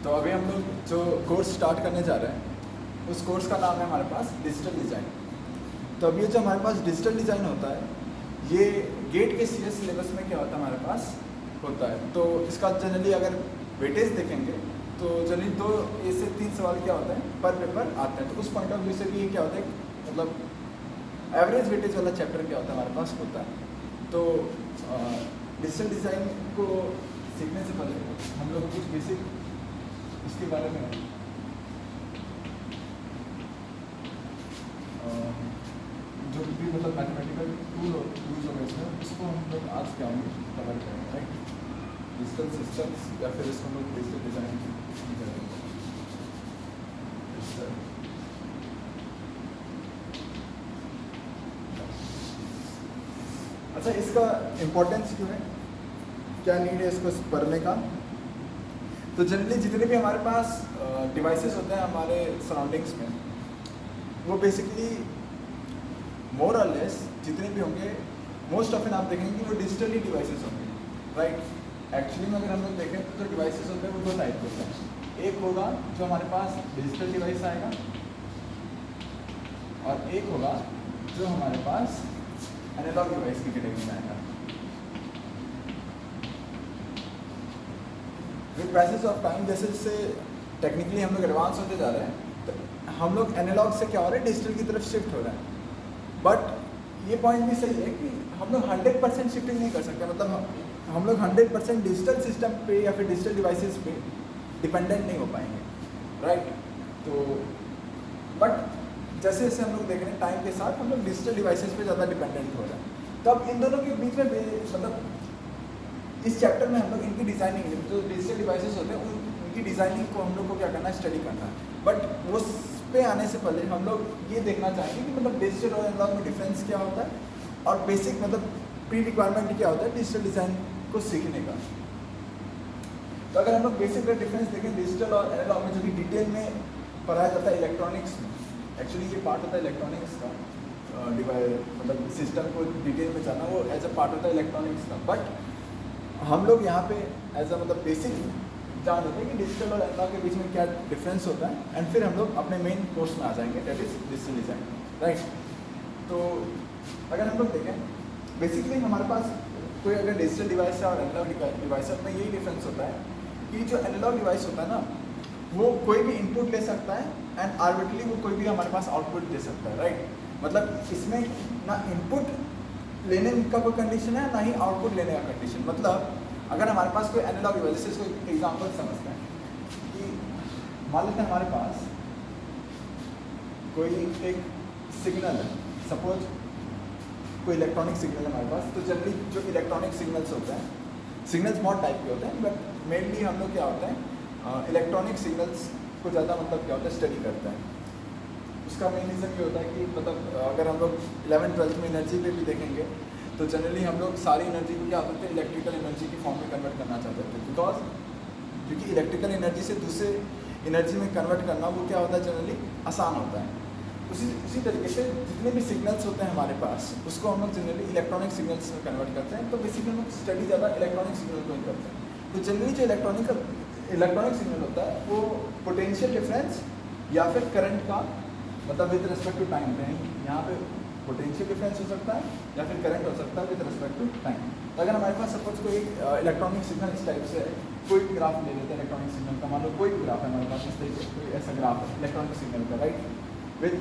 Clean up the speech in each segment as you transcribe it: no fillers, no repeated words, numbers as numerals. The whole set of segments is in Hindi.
तो अभी हम लोग जो कोर्स स्टार्ट करने जा रहे हैं उस कोर्स का नाम है हमारे पास डिजिटल डिज़ाइन। तो अब ये जो हमारे पास डिजिटल डिज़ाइन होता है ये गेट के CS सिलेबस में क्या होता है हमारे पास होता है। तो इसका जनरली अगर वेटेज देखेंगे तो जनरली 2 से 3 सवाल क्या होता है पर पेपर आते हैं। तो उस पॉइंट ऑफ व्यू से भी ये क्या होता है मतलब एवरेज वेटेज वाला चैप्टर क्या होता है हमारे पास होता है। तो डिजिटल डिज़ाइन को सीखने से पहले हम लोग कुछ बेसिक इसके बारे में जो भी मतलब मैथमेटिकल टूल यूज होगा इसमें उसको हम लोग आज क्या कवर करेंगे, राइट। डिजिटल सिस्टम्स या फिर इसको हम लोग डिजिटल डिज़ाइन करेंगे। अच्छा, इसका इम्पोर्टेंस क्यों है, क्या नीड है इसको पढ़ने का। तो जनरली जितने भी हमारे पास डिवाइसेस होते हैं हमारे सराउंडिंग्स में वो बेसिकली मोर और लेस जितने भी होंगे मोस्ट ऑफन आप देखेंगे कि वो डिजिटली डिवाइसेस होंगे, राइट। एक्चुअली में अगर हम लोग देखें तो जो डिवाइसेस होते हैं वो 2 टाइप के होते हैं। एक होगा जो हमारे पास डिजिटल डिवाइस आएगा और एक होगा जो हमारे पास एनालॉग डिवाइस की कैटेगरी में आएगा। विद पैसेज ऑफ टाइम जैसे जैसे टेक्निकली हम लोग एडवांस होते जा रहे हैं तो हम लोग एनालॉग से क्या हो रहे हैं डिजिटल की तरफ शिफ्ट हो रहे हैं। बट ये पॉइंट भी सही है कि हम लोग 100% शिफ्टिंग नहीं कर सकते। मतलब हम लोग 100% डिजिटल सिस्टम पे या फिर डिजिटल डिवाइसेस पे डिपेंडेंट नहीं हो पाएंगे, राइट। तो बट जैसे जैसे हम लोग देख रहे हैं टाइम के साथ हम लोग डिजिटल डिवाइसेस पे ज़्यादा डिपेंडेंट हो रहे हैं। तो अब इन दोनों के बीच में मतलब इस चैप्टर में हम लोग इनकी डिज़ाइनिंग जो डिजिटल डिवाइसेस होते हैं उनकी डिज़ाइनिंग को हम लोग को क्या करना है, स्टडी करना है। बट उस पे आने से पहले हम लोग ये देखना चाहेंगे कि मतलब डिजिटल और एनालॉग में डिफरेंस क्या होता है और बेसिक मतलब प्री रिक्वायरमेंट क्या होता है डिजिटल डिज़ाइन को सीखने का। तो अगर हम लोग बेसिक का डिफरेंस देखें डिजिटल और एनालॉग में जो कि डिटेल में पढ़ाया जाता है इलेक्ट्रॉनिक्स में, एक्चुअली ये पार्ट होता है इलेक्ट्रॉनिक्स का मतलब सिस्टम को डिटेल में जाना वो एज अ पार्ट होता है इलेक्ट्रॉनिक्स का। बट हम लोग यहाँ पे एज अ मतलब बेसिक जान लेते हैं कि डिजिटल और एनालॉग के बीच में क्या डिफरेंस होता है एंड फिर हम लोग अपने मेन कोर्स में आ जाएंगे that is digital design, right. तो अगर हम लोग देखें बेसिकली हमारे पास कोई अगर डिजिटल डिवाइस है और एनालॉग डिवाइस है में यही डिफरेंस होता है कि जो एनालॉग डिवाइस होता है ना वो कोई भी इनपुट ले सकता है एंड आर्बिट्रली वो कोई भी हमारे पास आउटपुट दे सकता है, राइट। मतलब इसमें ना इनपुट लेने का कोई कंडीशन है ना ही आउटपुट लेने का कंडीशन। मतलब अगर हमारे पास कोई एनालॉग डिवाइस है, इसको एग्जांपल समझते हैं कि मान लेते हैं हमारे पास कोई एक सिग्नल है, सपोज कोई इलेक्ट्रॉनिक सिग्नल है हमारे पास। तो जनरली जो इलेक्ट्रॉनिक सिग्नल्स होते हैं सिग्नल्स बहुत टाइप के होते हैं बट मेनली हम लोग क्या होता है इलेक्ट्रॉनिक सिग्नल्स को ज़्यादा मतलब क्या होता है स्टडी करते हैं। उसका मेन रीज़न ये होता है कि मतलब अगर हम लोग 11th-12th में एनर्जी पे भी देखेंगे तो जनरली हम लोग सारी एनर्जी को क्या होते हैं इलेक्ट्रिकल एनर्जी की फॉर्म में कन्वर्ट करना चाहते थे। बिकॉज क्योंकि इलेक्ट्रिकल एनर्जी से दूसरे एनर्जी में कन्वर्ट करना वो क्या होता है जनरली आसान होता है। उसी तरीके से जितने भी सिग्नल्स होते हैं हमारे पास उसको हम लोग जनरली इलेक्ट्रॉनिक सिग्नल्स में कन्वर्ट करते हैं। तो बेसिकली हम लोग स्टडी ज़्यादा इलेक्ट्रॉनिक सिग्नल को ही करते हैं। तो जनरली जो इलेक्ट्रॉनिक सिग्नल होता है वो पोटेंशियल डिफरेंस या फिर करंट का मतलब विद रिस्पेक्ट टू टाइम पे यहाँ पे पोटेंशियल डिफरेंस हो सकता है या फिर करंट हो सकता है विद रिस्पेक्ट टू टाइम। तो अगर हमारे पास सपोज कोई इलेक्ट्रॉनिक सिग्नल इस टाइप से कोई भी ग्राफ ले लेते हैं इलेक्ट्रॉनिक सिग्नल का, मान लो कोई भी ग्राफ है हमारे पास इस तरीके से कोई ऐसा ग्राफ है इलेक्ट्रॉनिक सिग्नल का, right, with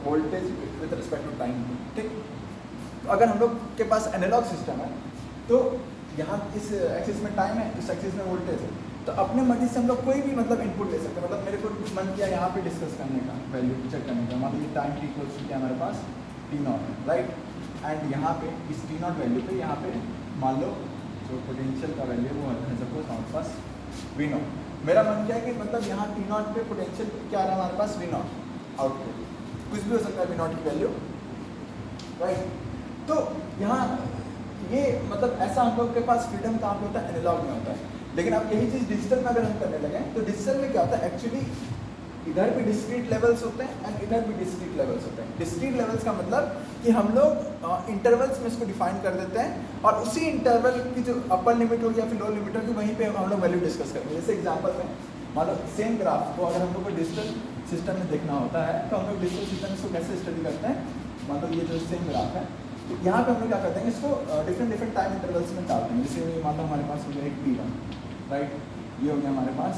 voltage with respect to time, ठीक। तो अगर हम लोग के पास एनालॉग सिस्टम है तो यहाँ इस एक्सिस में टाइम है इस एक्सिस में वोल्टेज है। तो अपने मर्जी से हम लोग कोई भी मतलब इनपुट ले सकते हैं। मतलब मेरे को मन किया यहाँ पे डिस्कस करने का वैल्यू चेक करने का, मान लीजिए टाइम टी इक्वल्स क्या हमारे पास T0 है, राइट। एंड यहाँ पे इस T0 वैल्यू पे यहाँ पे मान लो जो पोटेंशियल का वैल्यू वो है सपोज हमारे पास V0। मेरा मन क्या है कि मतलब यहाँ T0 पे पोटेंशियल क्या आ रहा है हमारे पास V0 आउटपुट, कुछ भी हो सकता है V0 की वैल्यू, राइट। तो यहाँ ये मतलब ऐसा हम लोग के पास फ्रीडम कहाँ पे होता है एनालॉग में होता है। लेकिन अब यही चीज़ डिजिटल में अगर हम करने लगे तो डिजिटल में क्या होता है एक्चुअली इधर भी डिस्क्रीट लेवल्स होते हैं एंड इधर भी डिस्क्रीट लेवल्स होते हैं। डिस्क्रीट लेवल्स का मतलब कि हम लोग इंटरवल्स में इसको डिफाइन कर देते हैं और उसी इंटरवल की जो अपर लिमिट होगी या फिर लोअर लिमिट होगी वहीं पे हम लोग वैल्यू डिस्कस करेंगे। जैसे एग्जांपल में मान लो सेम ग्राफ को अगर हम लोग को डिजिटल सिस्टम में देखना होता है तो हम लोग डिजिटल सिस्टम इसको कैसे स्टडी करते हैं। मान लो ये जो सेम ग्राफ है तो यहाँ पे हम लोग क्या करते हैं इसको डिफरेंट टाइम इंटरवल्स में डालते हैं। जैसे मान लो हमारे पास हो गया एक T1 राइट, ये हो गया हमारे पास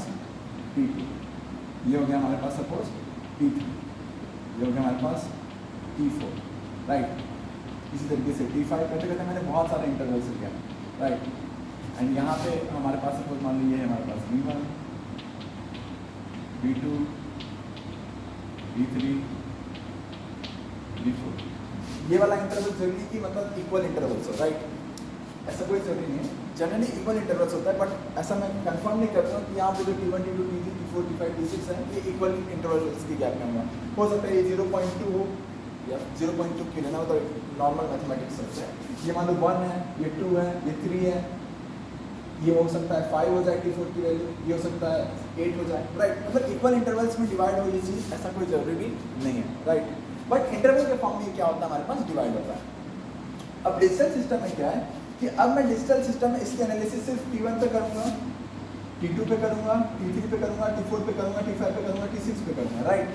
T2, ये हो गया हमारे पास सपोज T3, ये हो गया हमारे पास T4 राइट। इसी तरीके से T5 करते करते मैंने बहुत सारे इंटरवल्स लिया राइट। एंड यहाँ पे हमारे पास सपोज मान लीजिए हमारे पास V1, V2, V3, V4, ये वाला इंटरवल जरूरी कि मतलब इक्वल इंटरवल्स हो राइट, ऐसा कोई जरूरी नहीं है। जनरली इक्वल इंटरवल्स होता है बट ऐसा मैं कंफर्म नहीं करता हूँ कि यहाँ पे जो T1, T2, T3, T4, T5, T6 है ये इक्वल इंटरवल्स की गैप में होगा। हो सकता है ये 0.2 हो या 0.2 की लेना हो तो नॉर्मल मैथमेटिक्स सबसे ये मान लो 1 है, ये 2 है, ये 3 है, ये हो सकता है 5 हो जाए T4 की वैल्यू, ये हो सकता है 8 हो जाए राइट। मतलब इक्वल इंटरवल्स में डिवाइड हो ये चीज़ ऐसा कोई जरूरी नहीं है राइट। बट इंटरवल के फॉर्म में क्या होता है हमारे पास डिवाइड होता है। अब डिजिटल सिस्टम में क्या है कि अब मैं डिजिटल सिस्टम में इसकी एनालिसिस सिर्फ T1 पे करूँगा, T2 पे करूँगा, T3 पे करूँगा, T4 पे करूँगा, T5 पे करूँगा, T6 पे करूँगा राइट।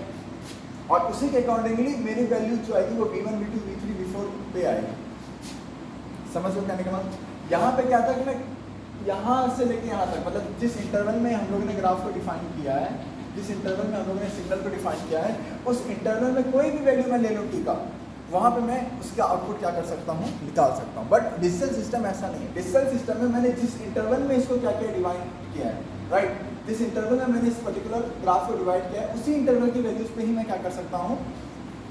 और उसी के अकॉर्डिंगली मेरी वैल्यू जो आएगी वो V1, V2, V3, V4 पे आएगी। समझ लो कहने के बाद यहाँ पे क्या था कि मैं यहाँ से लेके यहाँ तक मतलब जिस इंटरवल में हम लोगों ने ग्राफ को डिफाइन किया है, जिस इंटरवल में हम लोगों ने सिग्नल को डिफाइन किया है उस इंटरवल में कोई भी वैल्यू मैं ले लूँ T का, वहाँ पे मैं उसका आउटपुट क्या कर सकता हूँ निकाल सकता हूँ। बट डिजिटल सिस्टम ऐसा नहीं है। डिजिटल सिस्टम में मैंने जिस इंटरवल में इसको क्या क्या डिवाइड किया है राइट, जिस इंटरवल में मैंने इस पर्टिकुलर ग्राफ को डिवाइड किया है उसी इंटरवल की वैल्यूज पे ही मैं क्या कर सकता हूँ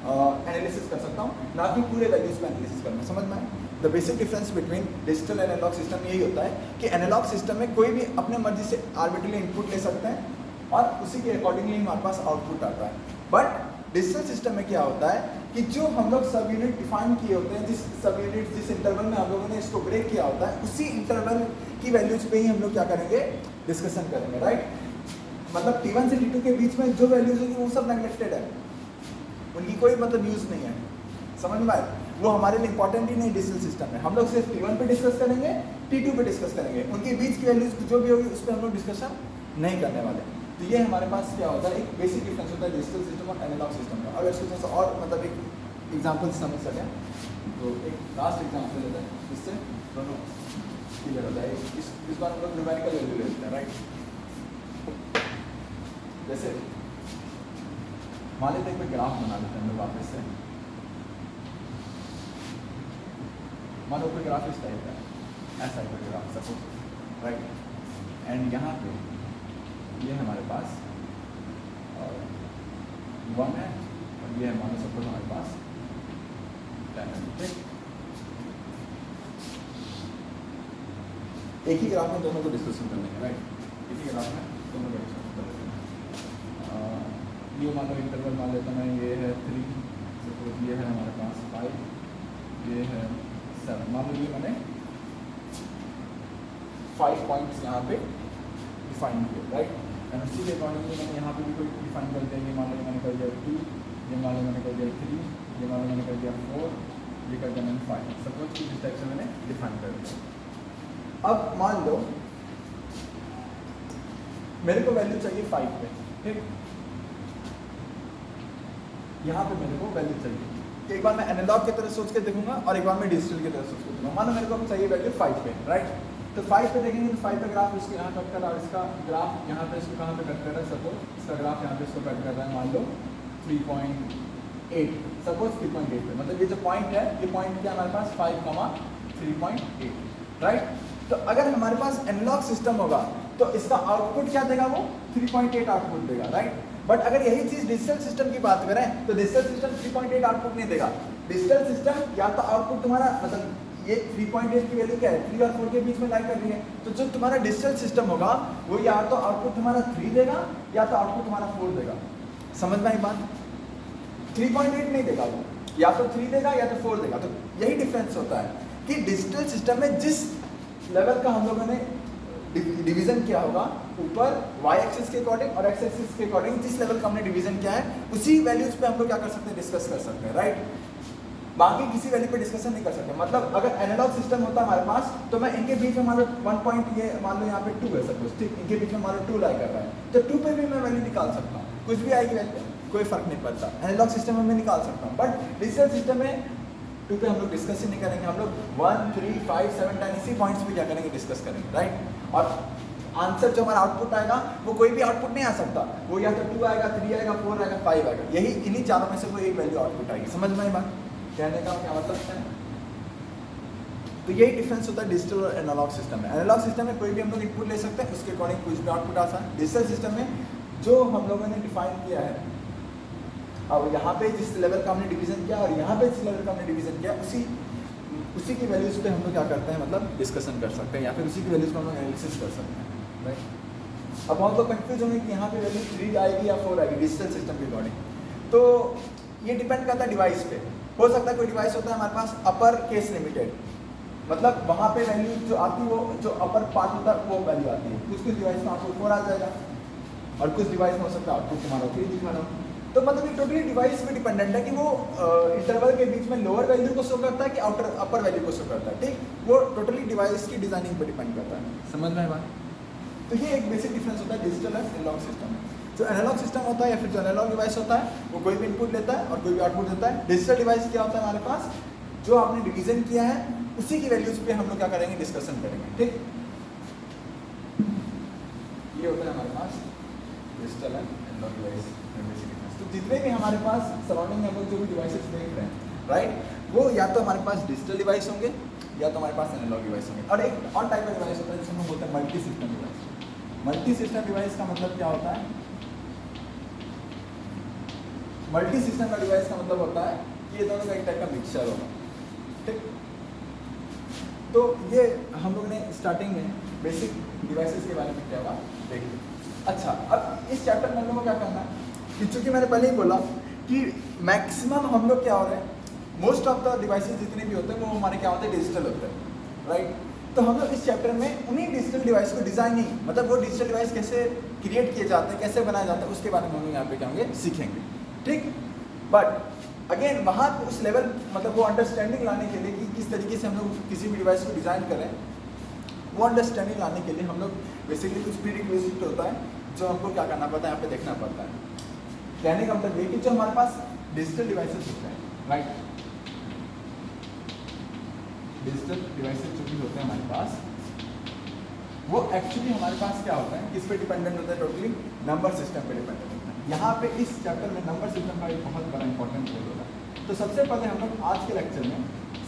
एनालिसिस कर सकता हूँ, ना कि पूरे वैल्यूज पे एनालिसिस करना। समझ में आए? The basic difference between digital and analogue system यही होता है कि एनालॉग सिस्टम में कोई भी अपने मर्जी से आर्बिट्ररी इनपुट ले सकते हैं और उसी के अकॉर्डिंगली हमारे पास आउटपुट आता है। बट डिजिटल सिस्टम में क्या होता है कि जो हम लोग सब यूनिट डिफाइन किए होते हैं, जिस सब यूनिट जिस इंटरवल में हम लोगों ने इसको ब्रेक किया होता है उसी इंटरवल की वैल्यूज पे ही हम लोग क्या करेंगे डिस्कशन करेंगे राइट। मतलब T1 से T2 के बीच में जो वैल्यूज होगी वो सब नेग्लेक्टेड है, उनकी कोई मतलब यूज नहीं है। समझ में आए? वो हमारे लिए इंपॉर्टेंट ही नहीं डिजिटल सिस्टम में। हम लोग सिर्फ T1 पे डिस्कस करेंगे, T2 पे डिस्कस करेंगे, उनके बीच की वैल्यूज जो भी होगी उस पर हम लोग डिस्कशन नहीं करने वाले। तो ये हमारे पास क्या होता है एक बेसिक डिफरेंस होता है डिजिटल सिस्टम और एनालॉग सिस्टम का। अगर इसको थोड़ा सा और मतलब एक एग्जांपल समझ सकें तो एक लास्ट एग्जांपल लेते हैं जिससे दोनों क्लियर हो जाए। इस बार हम लोग न्यूमेरिकल वैल्यू ले लेते हैं राइट। जैसे मान लेते हैं कोई ग्राफ बना लेते हैं हम लोग वापस से। मान लो कोई ग्राफ इस टाइप का है, ऐसा कोई ग्राफ सपोज राइट। एंड यहाँ पे ये हमारे पास 1 है और ये है मान लो सपोज हमारे पास 10 है। ठीक, एक ही ग्राफ में दोनों को डिस्कशन कर लेंगे राइट। एक ही ग्राफ में दोनों को डिस्कशन कर लेंगे। ये मान लो इंटरवल मान लेता मैं, ये है 3 सपोज, ये है हमारे पास 5, ये है 7। मान लो ये मैंने 5 पॉइंट्स यहाँ पे डिफाइन किए राइट। एंड उसी के अकॉर्डिंगली मैंने यहाँ पे भी कोई डिफाइन कर दिया। ये मान लो मैंने कर दिया 2, ये मान लो मैंने कर दिया 3, ये मान लो मैंने कर दिया 4, ये कर दिया मैंने 5। सपोज कि इस टाइप से मैंने डिफाइन कर दिया। अब मान लो मेरे को वैल्यू चाहिए 5 पे, ठीक। यहाँ पे मेरे को वैल्यू चाहिए। एक बार मैं एनालॉग की तरह सोच के देखूंगा और एक बार मैं डिजिटल की तरह सोच के देखूंगा। मान लो मेरे को चाहिए वैल्यू 5 पे राइट। तो 5 पे देखेंगे तो 5 पे ग्राफ इसको यहाँ कट कर रहा है और इसका ग्राफ यहाँ पे इसको कहाँ पे कट कर रहा है। सपोज इसका ग्राफ यहाँ पे इसको कट कर रहा है मान लो 3.8, सपोज 3.8 पे। मतलब ये जो पॉइंट है ये पॉइंट क्या हमारे पास 5,3.8 राइट। तो अगर हमारे पास एनालॉग सिस्टम होगा तो इसका आउटपुट क्या देगा, वो 3.8 आउटपुट देगा राइट। बट अगर यही चीज डिजिटल सिस्टम की बात करें तो डिजिटल सिस्टम 3.8 आउटपुट नहीं देगा। डिजिटल सिस्टम या तो आउटपुट तुम्हारा मतलब ये 3.8 की वैल्यू क्या है 3 और 4 के बीच में लाई कर रही है। तो जो तुम्हारा डिजिटल सिस्टम होगा वो या तो आउटपुट तुम्हारा 3 देगा या तो आउटपुट तुम्हारा 4 देगा। समझ में आई बात? 3.8 नहीं देगा वो, या तो 3 देगा या तो 4 देगा। तो यही डिफरेंस होता है कि डिजिटल सिस्टम में जिस लेवल का हम लोगों ने डिवीजन क्या होगा, ऊपर y एक्सिस के अकॉर्डिंग और x एक्सिस के अकॉर्डिंग जिस लेवल का हमने डिवीजन किया है उसी वैल्यूज पे हम लोग क्या कर सकते हैं, डिस्कस कर सकते हैं, राइट। बाकी किसी वैल्यू पे डिस्कशन नहीं कर सकते। मतलब अगर एनालॉग सिस्टम होता हमारे पास तो मैं इनके बीच में मान लो 1 पॉइंट ये मान लो यहाँ पे 2 है सपोज, ठीक, इनके बीच में मान लो 2 लाई कर रहा है तो 2 पे भी मैं वैल्यू निकाल सकता हूँ, कुछ भी आएगी वैल्यू कोई फर्क नहीं पड़ता, एनालॉग सिस्टम में मैं निकाल सकता हूँ। बट डिजिटल सिस्टम में 2 पे हम लोग डिस्कस ही नहीं करेंगे, हम लोग 1, 3, 5, 7, 10 इसी पॉइंट्स पे क्या करेंगे, डिस्कस करेंगे, राइट। और आंसर जो हमारा आउटपुट आएगा वो कोई भी आउटपुट नहीं आ सकता, वो या तो 2 आएगा, 3 आएगा, 4 आएगा, 5 आएगा, यही इन्हीं चारों में से कोई एक वैल्यू आउटपुट आएगी। समझ में आई बात, कहने का क्या मतलब है। तो यही डिफरेंस होता है डिजिटल और एनालॉग सिस्टम में। एनालॉग सिस्टम में कोई भी हम लोग इनपुट ले सकते हैं, उसके अकॉर्डिंग कुछ भी आउटपुट आता है। डिजिटल सिस्टम में जो हम लोगों ने डिफाइन किया है, और यहाँ पे जिस लेवल का हमने डिवीजन किया और यहाँ पे जिस लेवल का हमने डिवीजन किया उसी की वैल्यूज पे हम लोग क्या करते हैं, मतलब डिस्कशन कर सकते हैं या फिर उसी की वैल्यूज को हम लोग एनालिसिस कर सकते हैं, राइट। अब बहुत लोग कंफ्यूज होंगे कि यहाँ पे वैल्यू 3 आएगी या 4 आएगी डिजिटल सिस्टम के अकॉर्डिंग। तो ये डिपेंड करता है डिवाइस पे। हो सकता है कोई डिवाइस होता है हमारे पास अपर केस लिमिटेड, मतलब वहाँ पे वैल्यू जो आती है वो जो अपर पार्ट होता है वो वैल्यू आती है। कुछ डिवाइस में आपको 4 आ जाएगा और कुछ डिवाइस में हो सकता है आपको तुम्हारा 3 दिखा रहा हूँ। तो मतलब ये टोटली डिवाइस पे डिपेंडेंट है कि वो इंटरवल के बीच में लोअर वैल्यू को शो करता है कि अपर वैल्यू को शो करता है, ठीक। वो टोटली डिवाइस की डिजाइनिंग पे डिपेंड करता है। समझ में बात। तो ये एक बेसिक डिफरेंस होता है डिजिटल और एनालॉग सिस्टम में। जो एनालॉग सिस्टम होता है या फिर जो एनालॉग डिवाइस होता है वो कोई भी इनपुट लेता है और कोई भी आउटपुट देता है। डिजिटल डिवाइस क्या होता है हमारे पास, जो आपने डिवीजन किया है उसी की वैल्यूज पे हम लोग क्या करेंगे, डिस्कशन करेंगे, ठीक। ये होता है हमारे पास डिजिटल एंड एनालॉग डिवाइस में बेसिक डिफरेंस। तो जितने भी हमारे पास सराउंडिंग में हम लोग जो भी डिवाइसेस देख रहे हैं, राइट, वो या तो हमारे पास डिजिटल डिवाइस होंगे या तो हमारे पास एनालॉग डिवाइस होंगे। और एक और टाइप का डिवाइस होता है जिसे हम लोग बोलते हैं multi system device. Multi system device का मतलब क्या होता है, मल्टी सिस्टम का डिवाइस का मतलब होता है कि ये दोनों का एक टाइप का मिक्सचर होगा, ठीक। तो ये हम लोग ने स्टार्टिंग में बेसिक डिवाइसेस के बारे में क्या हुआ देख लिया। अच्छा, अब इस चैप्टर में हम लोग को क्या करना है कि चूंकि मैंने पहले ही बोला कि मैक्सिमम हम लोग क्या हो रहे हैं, मोस्ट ऑफ द डिवाइसेस जितने भी होते हैं वो हमारे क्या होते हैं, डिजिटल होते हैं, राइट। तो हम लोग इस चैप्टर में उन्हीं डिजिटल डिवाइस को डिजाइनिंग, मतलब वो डिजिटल डिवाइस कैसे क्रिएट किए जाते हैं, कैसे बनाए जाते हैं, उसके बारे में हम लोग यहाँ पे क्या होंगे, सीखेंगे, ठीक। बट अगेन वहाँ उस लेवल, मतलब वो अंडरस्टैंडिंग लाने के लिए कि किस तरीके से हम लोग किसी भी डिवाइस को डिज़ाइन करें, वो अंडरस्टैंडिंग लाने के लिए हम लोग बेसिकली कुछ प्रीरिक्विजिट होता है जो हमको क्या करना पड़ता है, यहाँ पे देखना पड़ता है। कहने का मतलब ये कि जो हमारे पास डिजिटल डिवाइसेस होते हैं, राइट, डिजिटल डिवाइसेस जो भी होते हैं हमारे पास, वो एक्चुअली हमारे पास क्या होता है, किस पे डिपेंडेंट होता है, टोटली नंबर सिस्टम पे डिपेंडेंट होता है। यहाँ पे इस चैप्टर में नंबर सिस्टम का एक बहुत बड़ा इंपॉर्टेंट रोल होता है। तो सबसे पहले हम लोग आज के लेक्चर में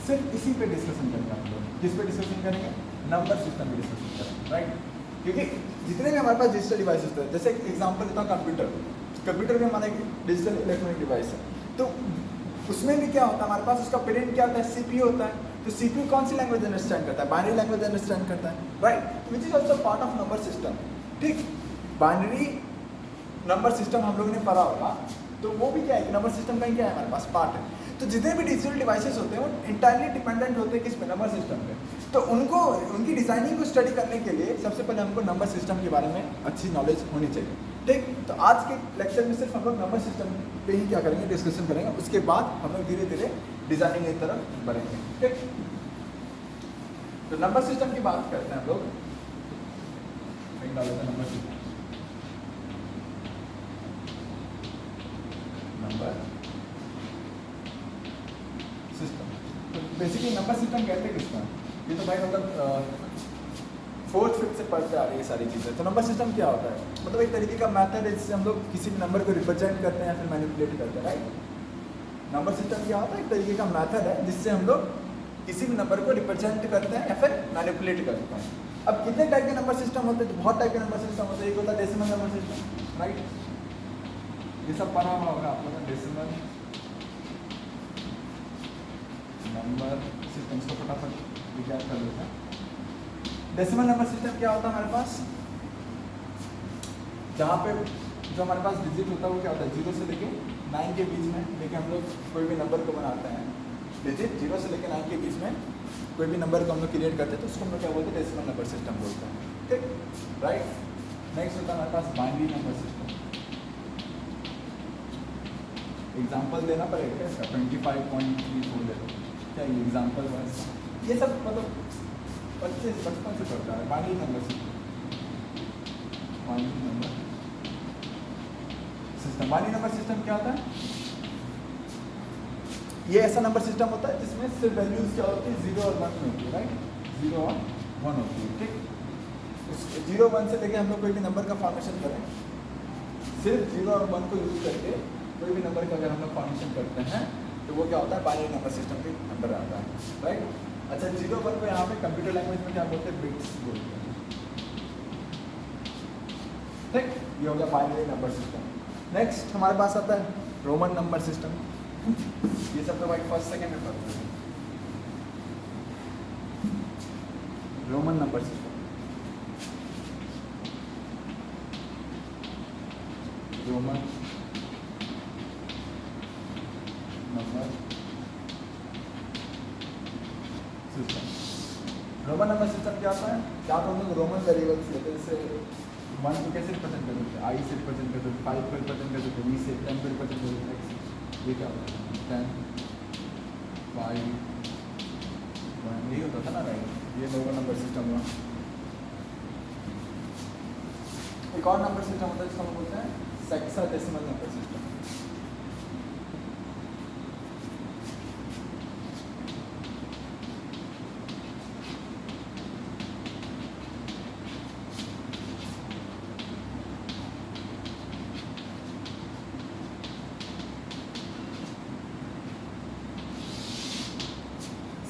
सिर्फ इसी पे डिस्कशन करेंगे। हम लोग किस पे डिस्कशन करेंगे, नंबर सिस्टम पे डिस्कशन करेंगे, राइट। क्योंकि जितने भी हमारे पास डिजिटल डिवाइस होते हैं, जैसे एग्जाम्पल देता हूँ कंप्यूटर भी हमारा एक डिजिटल इलेक्ट्रॉनिक डिवाइस है। तो उसमें भी क्या होता है हमारे पास, उसका पेरेंट क्या होता है, सीपीयू होता है। तो सीपीयू कौन सी लैंग्वेज अंडरस्टैंड करता है, बाइनरी लैंग्वेज अंडरस्टैंड करता है, right, which is also part of number system, ठीक। बाइनरी नंबर सिस्टम हम लोगों ने पढ़ा होगा, तो वो भी क्या है, नंबर सिस्टम का ही क्या है हमारे पास पार्ट है। तो जितने भी डिजिटल डिवाइसेस होते हैं वो इंटायरली डिपेंडेंट होते हैं किस पे, नंबर सिस्टम पे। तो उनको उनकी डिजाइनिंग को स्टडी करने के लिए सबसे पहले हमको नंबर सिस्टम के बारे में अच्छी नॉलेज होनी चाहिए, ठीक। तो आज के लेक्चर में सिर्फ हम लोग नंबर सिस्टम पे ही क्या करेंगे, डिस्कशन करेंगे। उसके बाद हम लोग धीरे धीरे डिजाइनिंग की तरफ बढ़ेंगे, ठीक। तो नंबर सिस्टम की बात करते हैं हम लोग, नंबर सिस्टम, नंबर सिस्टम। तो बेसिकली नंबर सिस्टम कहते हैं किसका, ये तो भाई मतलब 4th 5th से पढ़ते आ रही है सारी चीज़ें। तो नंबर सिस्टम क्या होता है, मतलब एक तरीके का मेथड है जिससे हम लोग किसी भी नंबर को रिप्रेजेंट करते हैं या फिर मैनिपुलेट करते हैं, राइट। नंबर सिस्टम क्या होता है, एक तरीके का मेथड है जिससे हम लोग किसी भी नंबर को रिप्रेजेंट करते हैं या फिर मैनिपुलेट करते हैं। अब कितने टाइप के नंबर सिस्टम होते हैं, तो बहुत टाइप के नंबर सिस्टम होते हैं। एक होता है डेसिमल नंबर सिस्टम, राइट, ये सब पढ़ा हुआ होगा आप लोगों ने, डेसिमल नंबर सिस्टम को फटाफट विचार कर लेते हैं। डेसिमल नंबर सिस्टम क्या होता है हमारे पास, जहाँ पे जो हमारे पास डिजिट होता है वो क्या होता है, 0 से लेके 9 के बीच में लेके हम लोग कोई भी नंबर को बनाते हैं। डिजिट 0 से लेके 9 के बीच में कोई भी नंबर को हम लोग क्रिएट करते हैं तो उसको हम लोग क्या बोलते हैं, डेसिमल नंबर सिस्टम बोलते हैं, ठीक, राइट। नेक्स्ट होता है हमारे पास बाइनरी नंबर सिस्टम। एग्जाम्पल देना पड़ेगा क्या इसका? 25.34 ले लो, क्या ये एग्जाम्पल हुआ इसका? ये सब मतलब 25-55 से पड़ता है binary number system. Binary number system, binary number system क्या होता है? ये ऐसा नंबर सिस्टम होता है जिसमें सिर्फ वैल्यूज क्या होती है, 0 और 1 में होती है, राइट। 0 और 1 होती है, ठीक। उस 0 1 से लेके हम लोग कोई भी नंबर का फॉर्मेशन करें, सिर्फ 0 और 1 को यूज करके कोई भी नंबर का अगर हम लोग फॉर्मेशन करते हैं तो वो क्या होता है, बाइनरी नंबर सिस्टम के अंदर आता है, राइट। अच्छा, 0 1 को यहाँ पे कंप्यूटर लैंग्वेज में क्या बोलते हैं, बिट्स बोलते हैं, ठीक। ये हो गया बाइनरी नंबर सिस्टम। नेक्स्ट हमारे पास आता है रोमन नंबर सिस्टम। ये सब तो भाई फर्स्ट सेकेंड में पढ़ते हैं। Roman number system, Roman number system. Roman number system क्या होता है? क्या तो हम लोग रोमन वेरिएबल्स लेते हैं, जैसे 1 को कैसे रिप्रेजेंट कर सकते हैं, आई से रिप्रेजेंट कर सकते, 5 को रिप्रेजेंट कर सकते, 20 से 10 को रिप्रेजेंट कर सकते। ये क्या होता है, 10 5 1, यही होता था ना, राइट। ये रोमन नंबर सिस्टम हुआ। एक और नंबर सिस्टम होता है जिसको हम बोलते हैं sexagesimal number system.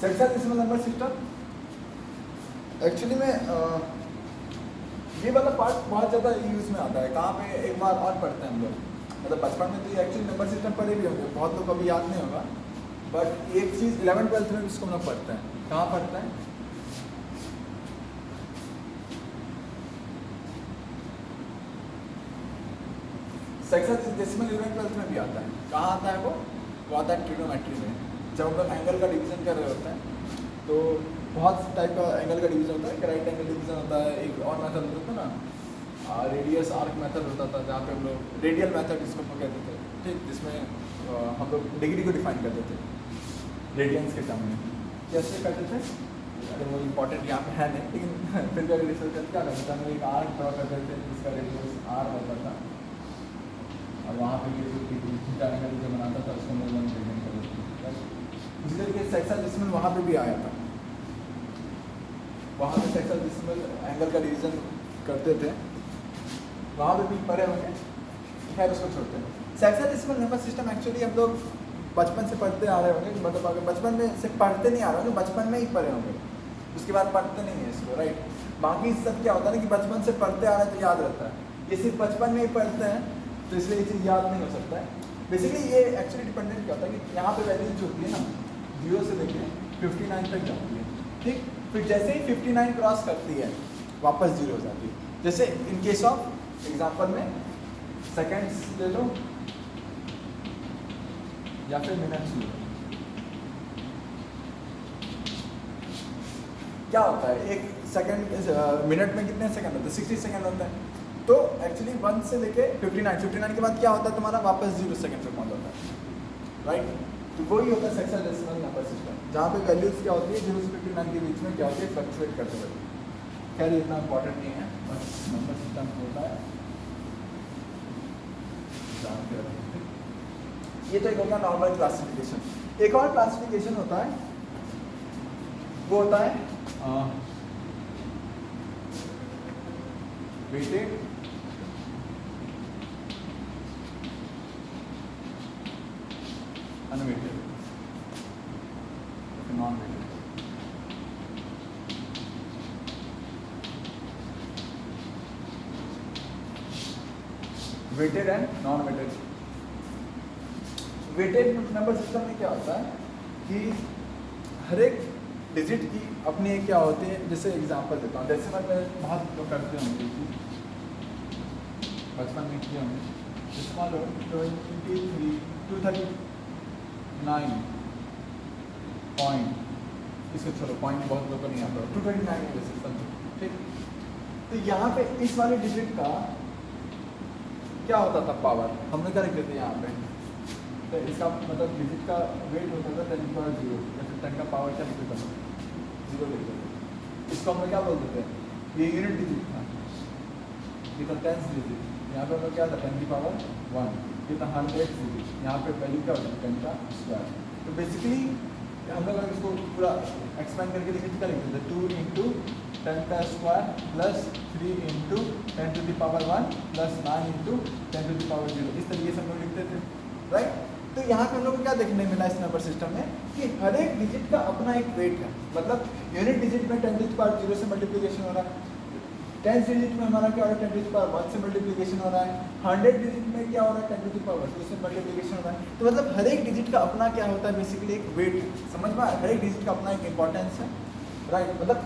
Sexagesimal number system actually में ये वाला पार्ट बहुत ज़्यादा यूज़ में आता है। कहाँ पे, एक बार और पढ़ते हैं हम लोग, मतलब बचपन में तो ये एक्चुअली नंबर सिस्टम पढ़े भी होंगे, बहुत लोग को अभी याद नहीं होगा, बट एक चीज़ 11th 12th में इसको हम लोग पढ़ते हैं। कहाँ पढ़ते हैं? सेक्साडेसिमल 11th 12th में भी आता है। कहाँ आता है वो आता है ट्रिग्नोमेट्री में। जब हम लोग एंगल का डिवीजन कर रहे होते हैं तो बहुत टाइप का एंगल का डिवीजन होता है। एक राइट एंगल डिवीजन होता है, एक और मेथड होता था ना, रेडियस आर्क मेथड होता था, जहाँ पे हम लोग रेडियल मेथड इसको हम लोग कहते थे, ठीक, जिसमें हम लोग डिग्री को डिफाइन करते थे रेडियंस के टर्म में। कैसे करते थे? अरे वो इम्पोर्टेंट यहाँ पे है नहीं, लेकिन फिर भी अगर रिसर्च करते क्या करते थे, हम लोग एक आर्क ड्रॉ करते थे जिसका रेडियस आर होता था, और वहाँ पे ये जो थीटा एंगल जो बनाता था उसको हम लोग डिफाइन करते थे। इसी तरीके से सेक्साडेसिमल वहाँ पे भी आया था। वहाँ पे सेक्साडेसिमल एंगल का डिवीजन करते थे, वहाँ पे भी पढ़े होंगे, खैर उसको छोड़ते हैं। सेक्साडेसिमल नंबर सिस्टम एक्चुअली हम लोग बचपन से पढ़ते आ रहे होंगे, मतलब अगर बचपन में से पढ़ते नहीं आ रहे होंगे, बचपन में ही पढ़े होंगे, उसके बाद पढ़ते नहीं है इसको, राइट। बाकी सब क्या होता है ना कि बचपन से पढ़ते आ रहे हैं तो याद रहता है, ये सिर्फ बचपन में ही पढ़ते हैं तो इसलिए ये चीज़ याद नहीं हो सकता है। बेसिकली ये एक्चुअली डिपेंडेंट क्या होता है कि यहाँ पे वैल्यूज जो होती है ना, 0 से लेके 59 तक जाती है, ठीक। फिर जैसे ही 59 क्रॉस करती है वापस 0 हो जाती है। जैसे इन केस ऑफ एग्जांपल में सेकंड्स ले लो या फिर मिनट्स ले लो, क्या होता है, एक सेकंड मिनट में कितने सेकंड होते हैं, 60 सेकंड होता है। तो एक्चुअली 1 से लेके 59 के बाद क्या होता है तुम्हारा, वापस 0 सेकंड पे पहुंच जाता है, राइट। तो वही होता है सेक्साडेसिमल नंबर सिस्टम, जहाँ पे वैल्यूज क्या होती है 0 से 59 के बीच में क्या होती है, फ्लक्चुएट करते रहती है। खैर इतना इंपॉर्टेंट नहीं है, बस नंबर सिस्टम होता है, जानते रखें। ये तो एक होगा नॉर्मल क्लासिफिकेशन। एक और क्लासिफिकेशन होता है, वो होता है weighted unweighted, non weighted. Weighted and non weighted. Weighted number system में क्या होता है कि हर एक डिजिट की अपनी एक क्या होती है, जैसे एग्जांपल देता हूँ, डेसिमल में बहुत लोग करते होंगे, बचपन में किए होंगे, डेसिमल 239 पॉइंट, इसको छोड़ो, पॉइंट बहुत लोग को नहीं आता, 229 सिस्टम, ठीक। तो यहाँ पे इस वाले डिजिट का क्या होता था पावर, हम लोग क्या लिखते थे यहाँ पे, तो इसका मतलब डिजिट का वेट होता था 10 की पावर 0 या फिर 10 का पावर क्या लिखते थे 0 लिखते थे। इसको हम लोग क्या बोलते थे, ये यूनिट डिजिट था, ये था 10th डिजिट, यहाँ पे हम लोग क्या था 10 की पावर 1, ये था 100th डिजिट, यहाँ पे वैल्यू क्या होता है 10 का स्क्वायर। तो बेसिकली हम लोग अगर इसको पूरा एक्सपेंड करके लिखे तो क्या लिखते थे 2 इंटू 10 का square plus 3 into 10 to the power 1 plus 9 into 10 to the power 0, इस तरीके से हम लोग लिखते थे, राइट। तो यहाँ पे हम लोग को क्या देखने मिला इस नंबर सिस्टम में कि हर एक डिजिट का अपना एक वेट है, मतलब यूनिट डिजिट में 10 टू द पावर 0 से मल्टीप्लिकेशन हो रहा है, 10th डिजिट में हमारा क्या हो रहा है 10 टू द पावर 1 से मल्टीप्लिकेशन हो रहा है, 100 डिजिट में क्या हो रहा है 10 टू द पावर 2 से मल्टीप्लिकेशन हो रहा है। तो मतलब हर एक डिजिट का अपना क्या होता है बेसिकली एक वेट, समझ में आया, हर एक डिजिट का अपना एक इंपॉर्टेंस है, राइट। मतलब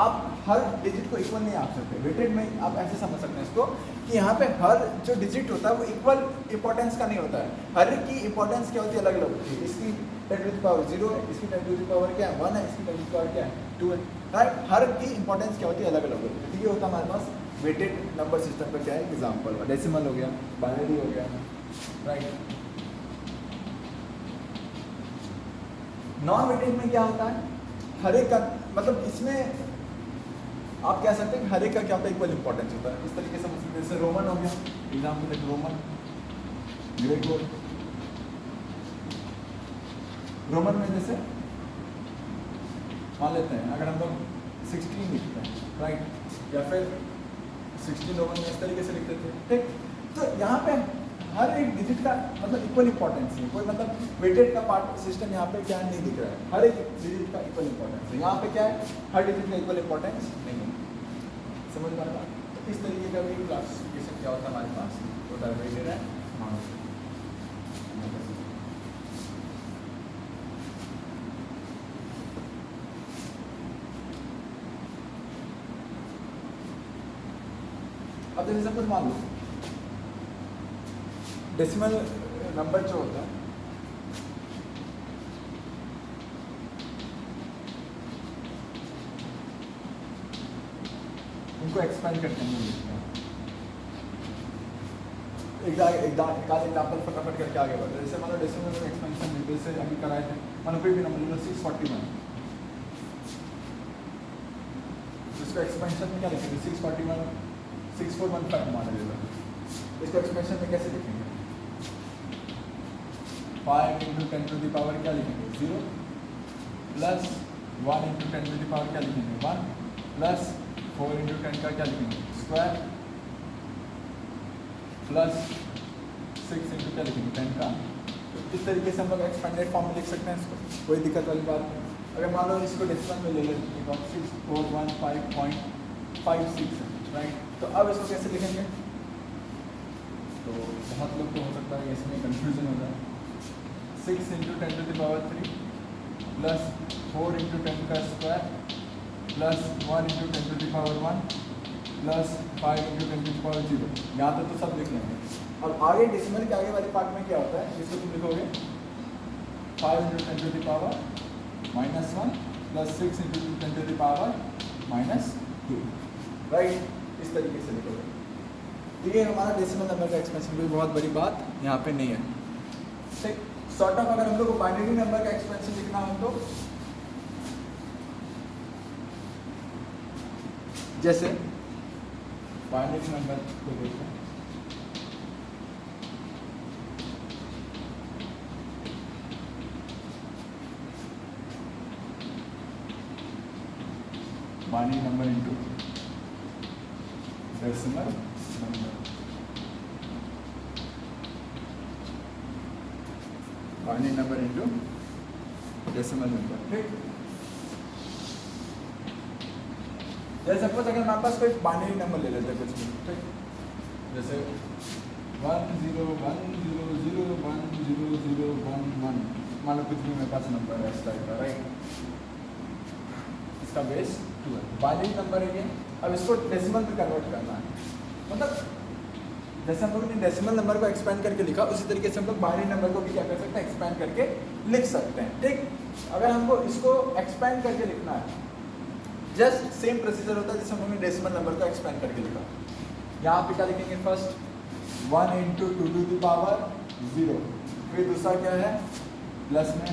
आप हर डिजिट को इक्वल नहीं आप सकते, वेटेड में आप ऐसे समझ सकते हैं इसको कि यहाँ पे हर जो डिजिट होता है वो इक्वल इंपॉर्टेंस का नहीं होता है, हर एक की इंपॉर्टेंस क्या होती है अलग अलग होती है। इसकी 10 टू द पावर 0 है, इसकी 10 टू द पावर क्या है 1 है, इसकी 10 टू द पावर क्या है 2 है, राइट। हर की इंपॉर्टेंस क्या होती है अलग अलग होती है। तो ये होता है हमारे पास वेटेड नंबर सिस्टम का क्या है एग्जाम्पल, डेसिमल हो गया, बाइनरी हो गया, राइट। नॉन वेटेड में क्या होता है, हर एक का मतलब इसमें आप कह सकते हैं हर एक का क्या होता है इक्वल इंपॉर्टेंस होता है, इस तरीके से समझ सकते हैं। जैसे रोमन हो गया एग्जाम्पल, एक रोमन, ग्रेट गोल, रोमन में जैसे मान लेते हैं अगर हम लोग 16 लिखते हैं, राइट, या फिर 16 रोमन में इस तरीके से लिखते थे, ठीक। तो यहाँ पे हर एक डिजिट का मतलब इक्वल इंपॉर्टेंस है, कोई मतलब वेटेड का पार्ट सिस्टम यहाँ पे क्या नहीं दिख रहा है, हर एक डिजिट का इक्वल इंपॉर्टेंस है। यहाँ पे क्या है हर डिजिट का इक्वल इंपॉर्टेंस नहीं है, समझ में आ रहा। तो इस तरीके का भी क्लासिफिकेशन क्या होता है हमारे पास, होता है वेटेड है नॉन वेटेड। अब जैसे सब कुछ मान लो डेसिमल नंबर जो होता है उनको एक्सपेंड करते हैं, एक एग्जाम्पल फटाफट करके आगे बढ़ते हैं। जैसे मान लो डेसिमल में एक्सपेंशन जैसे अभी कराए थे, मान लो कोई भी नंबर 641, इसको एक्सपेंशन में क्या लिखेंगे 641 6415 मान लीजिए, इसको एक्सपेंशन में कैसे लिखेंगे 5 इंटू 10 टू द पावर क्या लिखेंगे 0 plus 1 into 10 to the power क्या लिखेंगे 1 प्लस 4 इंटू 10 का क्या लिखेंगे स्क्वायर प्लस 6 इंटू क्या लिखेंगे 10 का। तो इस तरीके से हम लोग एक्सपेंडेड फॉर्म में लिख सकते हैं इसको, कोई दिक्कत वाली बात नहीं। अगर मान लो इसको डेसिमल में ले लेते हैं 6415.56 है, राइट। तो अब इसको कैसे लिखेंगे, तो बहुत लोग को हो सकता है इसमें कंफ्यूजन हो जाए। 6 into 10 to the power 3 plus 4 into 10 का square plus 1 into 10 to the power 1 plus 5 into 10 to the power 0। यहाँ तक तो सब लिख लेंगे। अब आगे डेसिमल के आगे वाले पार्ट में क्या होता है, इसको तुम लिखोगे 5 into 10 to the power -1 plus 6 into 10 to the power -2, right. इस तरीके से लिखोगे। तो ये हमारा डेसिमल नंबर का एक्सपेंशन, कोई बहुत बड़ी बात यहाँ पे नहीं है, ठीक। सॉर्ट ऑफ अगर हम लोग को बाइनरी नंबर का एक्सपेंशन लिखना हो तो जैसे बाइनरी नंबर को देखते हैं, binary number into decimal number, binary number into decimal number, ठीक। जैसे सपोज अगर हमारे पास कोई बाइनरी नंबर ले लेते हैं कुछ भी, ठीक, जैसे 1010010011 मान लो कुछ भी मेरे पास नंबर है इस टाइप का, राइट। इसका बेस 2 है, बाइनरी नंबर है ये। अब इसको डेसिमल में कन्वर्ट करना है, मतलब जैसे हम लोग ने डेसिमल नंबर को एक्सपेंड करके लिखा उसी तरीके से हम लोग बाइनरी नंबर को भी क्या कर सकते हैं एक्सपेंड करके लिख सकते हैं, ठीक। अगर हमको इसको एक्सपेंड करके लिखना है जस्ट सेम प्रोसीजर होता है जैसे हम लोगों ने डेसिमल नंबर को एक्सपेंड करके लिखा। यहाँ पे क्या लिखेंगे first 1 into two to the power 0, फिर दूसरा क्या है प्लस में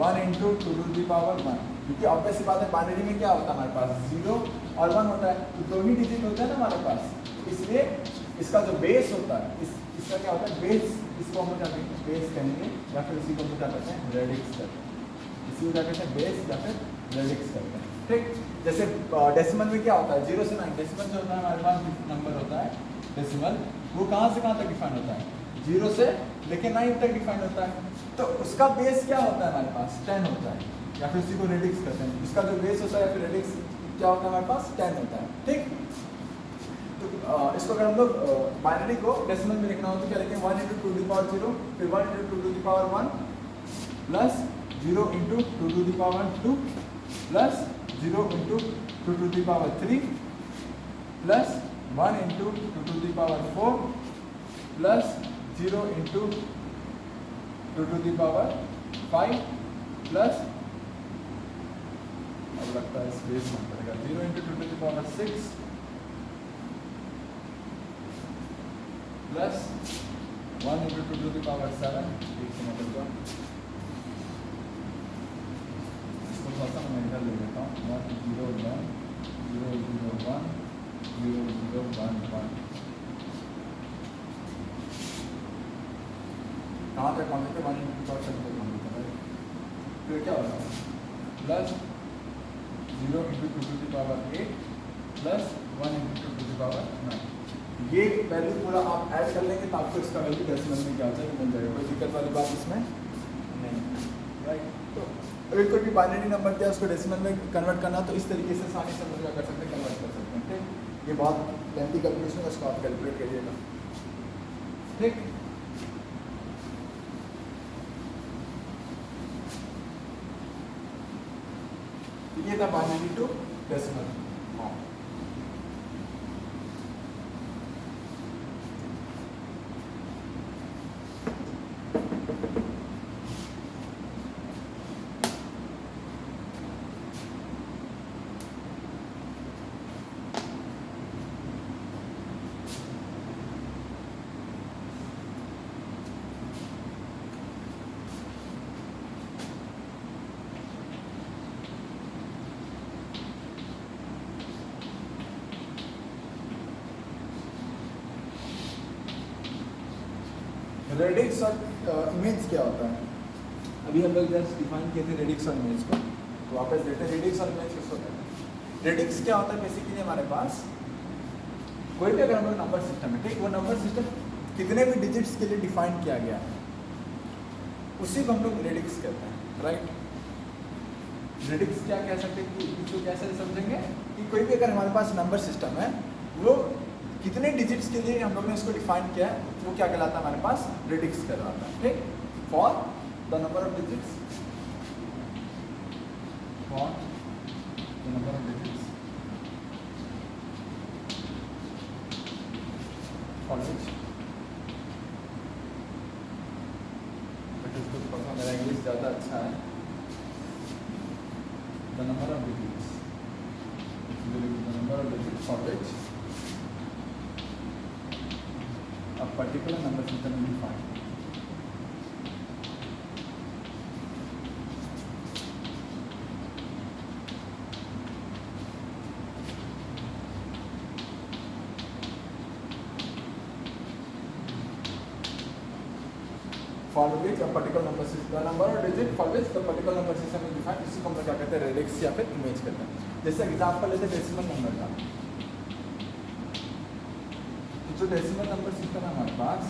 1 into two to the power 1, क्योंकि ऑब्वियस सी बात है बाइनरी में क्या होता है हमारे पास 0 और 1 होता है, तो दो ही डिजिट होता है ना हमारे पास, इसलिए इसका जो बेस होता है इसका क्या होता है बेस, इसको हम क्या कहेंगे बेस कहेंगे, या फिर इसी को हम क्या कहते हैं रेडिक्स करते हैं, इसी को क्या कहते हैं बेस या फिर रेडिक्स करते हैं। ठीक, जैसे डेसिमल में क्या होता है 0 से 9, डेसिमल जो होता है हमारे पास नंबर होता है डेसिमल, वो कहाँ से कहाँ तक डिफाइन होता है 0 से लेके 9 तक डिफाइन होता है, तो उसका बेस क्या होता है हमारे पास 10 होता है, या फिर उसी को रेडिक्स करते हैं, उसका जो बेस होता है या फिर रेडिक्स क्या होता है हमारे पास 10 होता है। ठीक, तो इसको अगर हम लोग बाइनरी को डेसिमल में लिखना हो तो क्या लिखेंगे 1 into two to the power 0, फिर 1 into two to the power 1 plus 0 into two to the power 2 plus 0 into two to the power 3 plus 1 into two to the power 4 plus 0 into two to the power 5 plus, अब लगता है स्पेस में पड़ेगा 0 into two to the power 6 plus 1 into two to the power 7, एक से मतलब इसको थोड़ा सा मैं इधर ले लेता हूँ 1 0 1 0 0 1 0 0 1 1, कहाँ तक पहुँचे थे 1 इंटू टू पावर 7 तक पहुँचे थे, फिर क्या होगा plus 0 into two to the power 8 plus 1 into two to the power 9, ये वैल्यू पूरा आप ऐड कर लेंगे तो आपको इसका वैल्यू डेसिमल में क्या होता है मिल जाएगा, कोई दिक्कत वाली बात इसमें नहीं, राइट। तो अगर कोई भी बाइनरी नंबर दिया उसको डेसिमल में कन्वर्ट करना तो इस तरीके से आसानी से क्या कर सकते हैं कन्वर्ट कर सकते हैं। ठीक, ये बहुत लेंथी कैलकुलेशन है, उसको आप कैलकुलेट करिएगा। ठीक, ये था बाइनरी टू डेसिमल। रेडिक्स और इमेज क्या होता है, अभी हम लोग जस्ट डिफाइन किए थे रेडिक्स और इमेज को, तो वापस देखते हैं रेडिक्स और इमेज किसको कहते हैं। रेडिक्स क्या होता है बेसिकली हमारे पास कोई भी अगर हम लोग नंबर सिस्टम है, ठीक, वो नंबर सिस्टम कितने भी डिजिट्स के लिए डिफाइन किया गया है उसी को हम लोग रेडिक्स कहते हैं, राइट। रेडिक्स क्या कह सकते हैं कि इसको कैसे समझेंगे कि कोई भी अगर हमारे पास नंबर सिस्टम है वो कितने डिजिट्स के लिए हम लोग ने इसको डिफाइन किया है, वो क्या कहलाता है हमारे पास रेडिक्स कहलाता है। ठीक, for the number of digits, for the number of digits for which, but इसको थोड़ा मेरा इंग्लिश ज़्यादा अच्छा है, the number of digits, the number of digits for which a particular number system is defined. For which a particular number system, the number of digit for which the particular number system is defined, इसी को हम लोग क्या कहते हैं रेडिक्स या फिर इमेज कहते हैं। जैसे एग्जांपल लेते हैं डेसिमल नंबर का, जो डेसिमल नंबर सिस्टम है हमारे पास,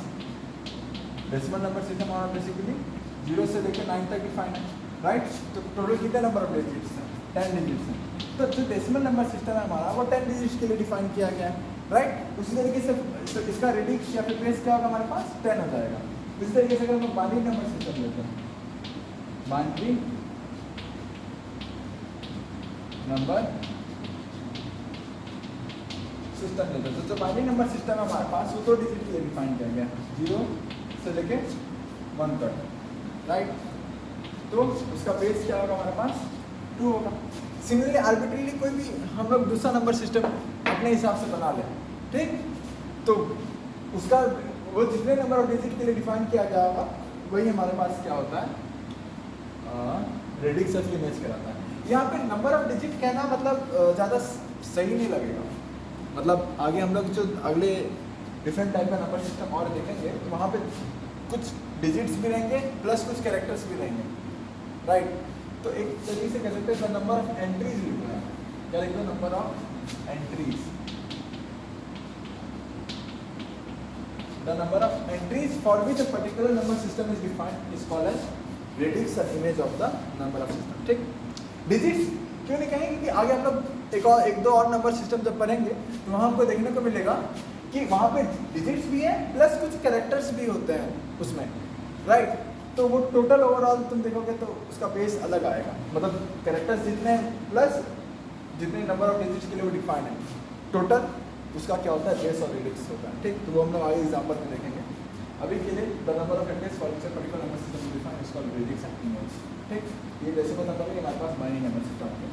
डेसिमल नंबर सिस्टम हमारा बेसिकली 0 से लेकर 9 तक डिफाइन है, राइट। तो टोटल कितने नंबर ऑफ डिजिट्स हैं 10 डिजिट्स हैं, तो जो डेसिमल नंबर सिस्टम है हमारा वो 10 डिजिट्स के लिए डिफाइन किया गया है, राइट। उसी तरीके से तो इसका रेडिक्स या फिर बेस क्या होगा हमारे पास 10 हो जाएगा। इस तरीके से अगर हम बाइनरी नंबर सिस्टम लेते हैं, बाइनरी नंबर सिस्टम लेते हैं, तो जो बाइनरी नंबर सिस्टम है हमारे पास वो 2 डिजिट के लिए डिफाइन किया गया है, 0 से लेके 1 तक, राइट। तो उसका बेस क्या होगा हमारे पास 2 होगा। सिमिलरली आर्बिट्ररीली कोई भी हम लोग दूसरा नंबर सिस्टम अपने हिसाब से बना लें, ठीक। तो उसका वो जितने नंबर ऑफ डिजिट के लिए डिफाइन किया गया होगा वही हमारे पास क्या होता है, रेडिक्स ऑफ इमेज कहलाता है। यहाँ पे नंबर ऑफ डिजिट कहना मतलब ज़्यादा सही नहीं लगेगा, मतलब आगे हम लोग जो अगले डिफरेंट टाइप का नंबर सिस्टम और देखेंगे तो वहाँ पे कुछ डिजिट्स भी रहेंगे प्लस कुछ कैरेक्टर्स भी रहेंगे, राइट। तो एक तरीके से कह सकते हैं द नंबर ऑफ एंट्रीज लिखना है, क्या लिखते हैं, number of entries, the number of entries for which a particular number system is defined is called as radix of image of the number of system, ठीक। डिजिट्स क्यों नहीं कहेंगे कि आगे हम लोग एक दो और नंबर सिस्टम जब पढ़ेंगे तो वहाँ हमको देखने को मिलेगा कि वहाँ पे डिजिट्स भी हैं प्लस कुछ कैरेक्टर्स भी होते हैं उसमें, राइट। तो वो टोटल ओवरऑल तुम देखोगे तो उसका बेस अलग आएगा, मतलब कैरेक्टर्स जितने प्लस जितने नंबर ऑफ डिजिट्स के लिए वो डिफाइन है, टोटल उसका क्या होता है, बेस और रेडिक्स होता है, ठीक। तो वो हम लोग आगे एग्जाम्पल में देखेंगे। अभी के लिए the number of entries for which a particular number system is defined is called radix of image, ठीक। ये डेसिमल नंबर है, हमारे पास बाइनरी नंबर सिस्टम है,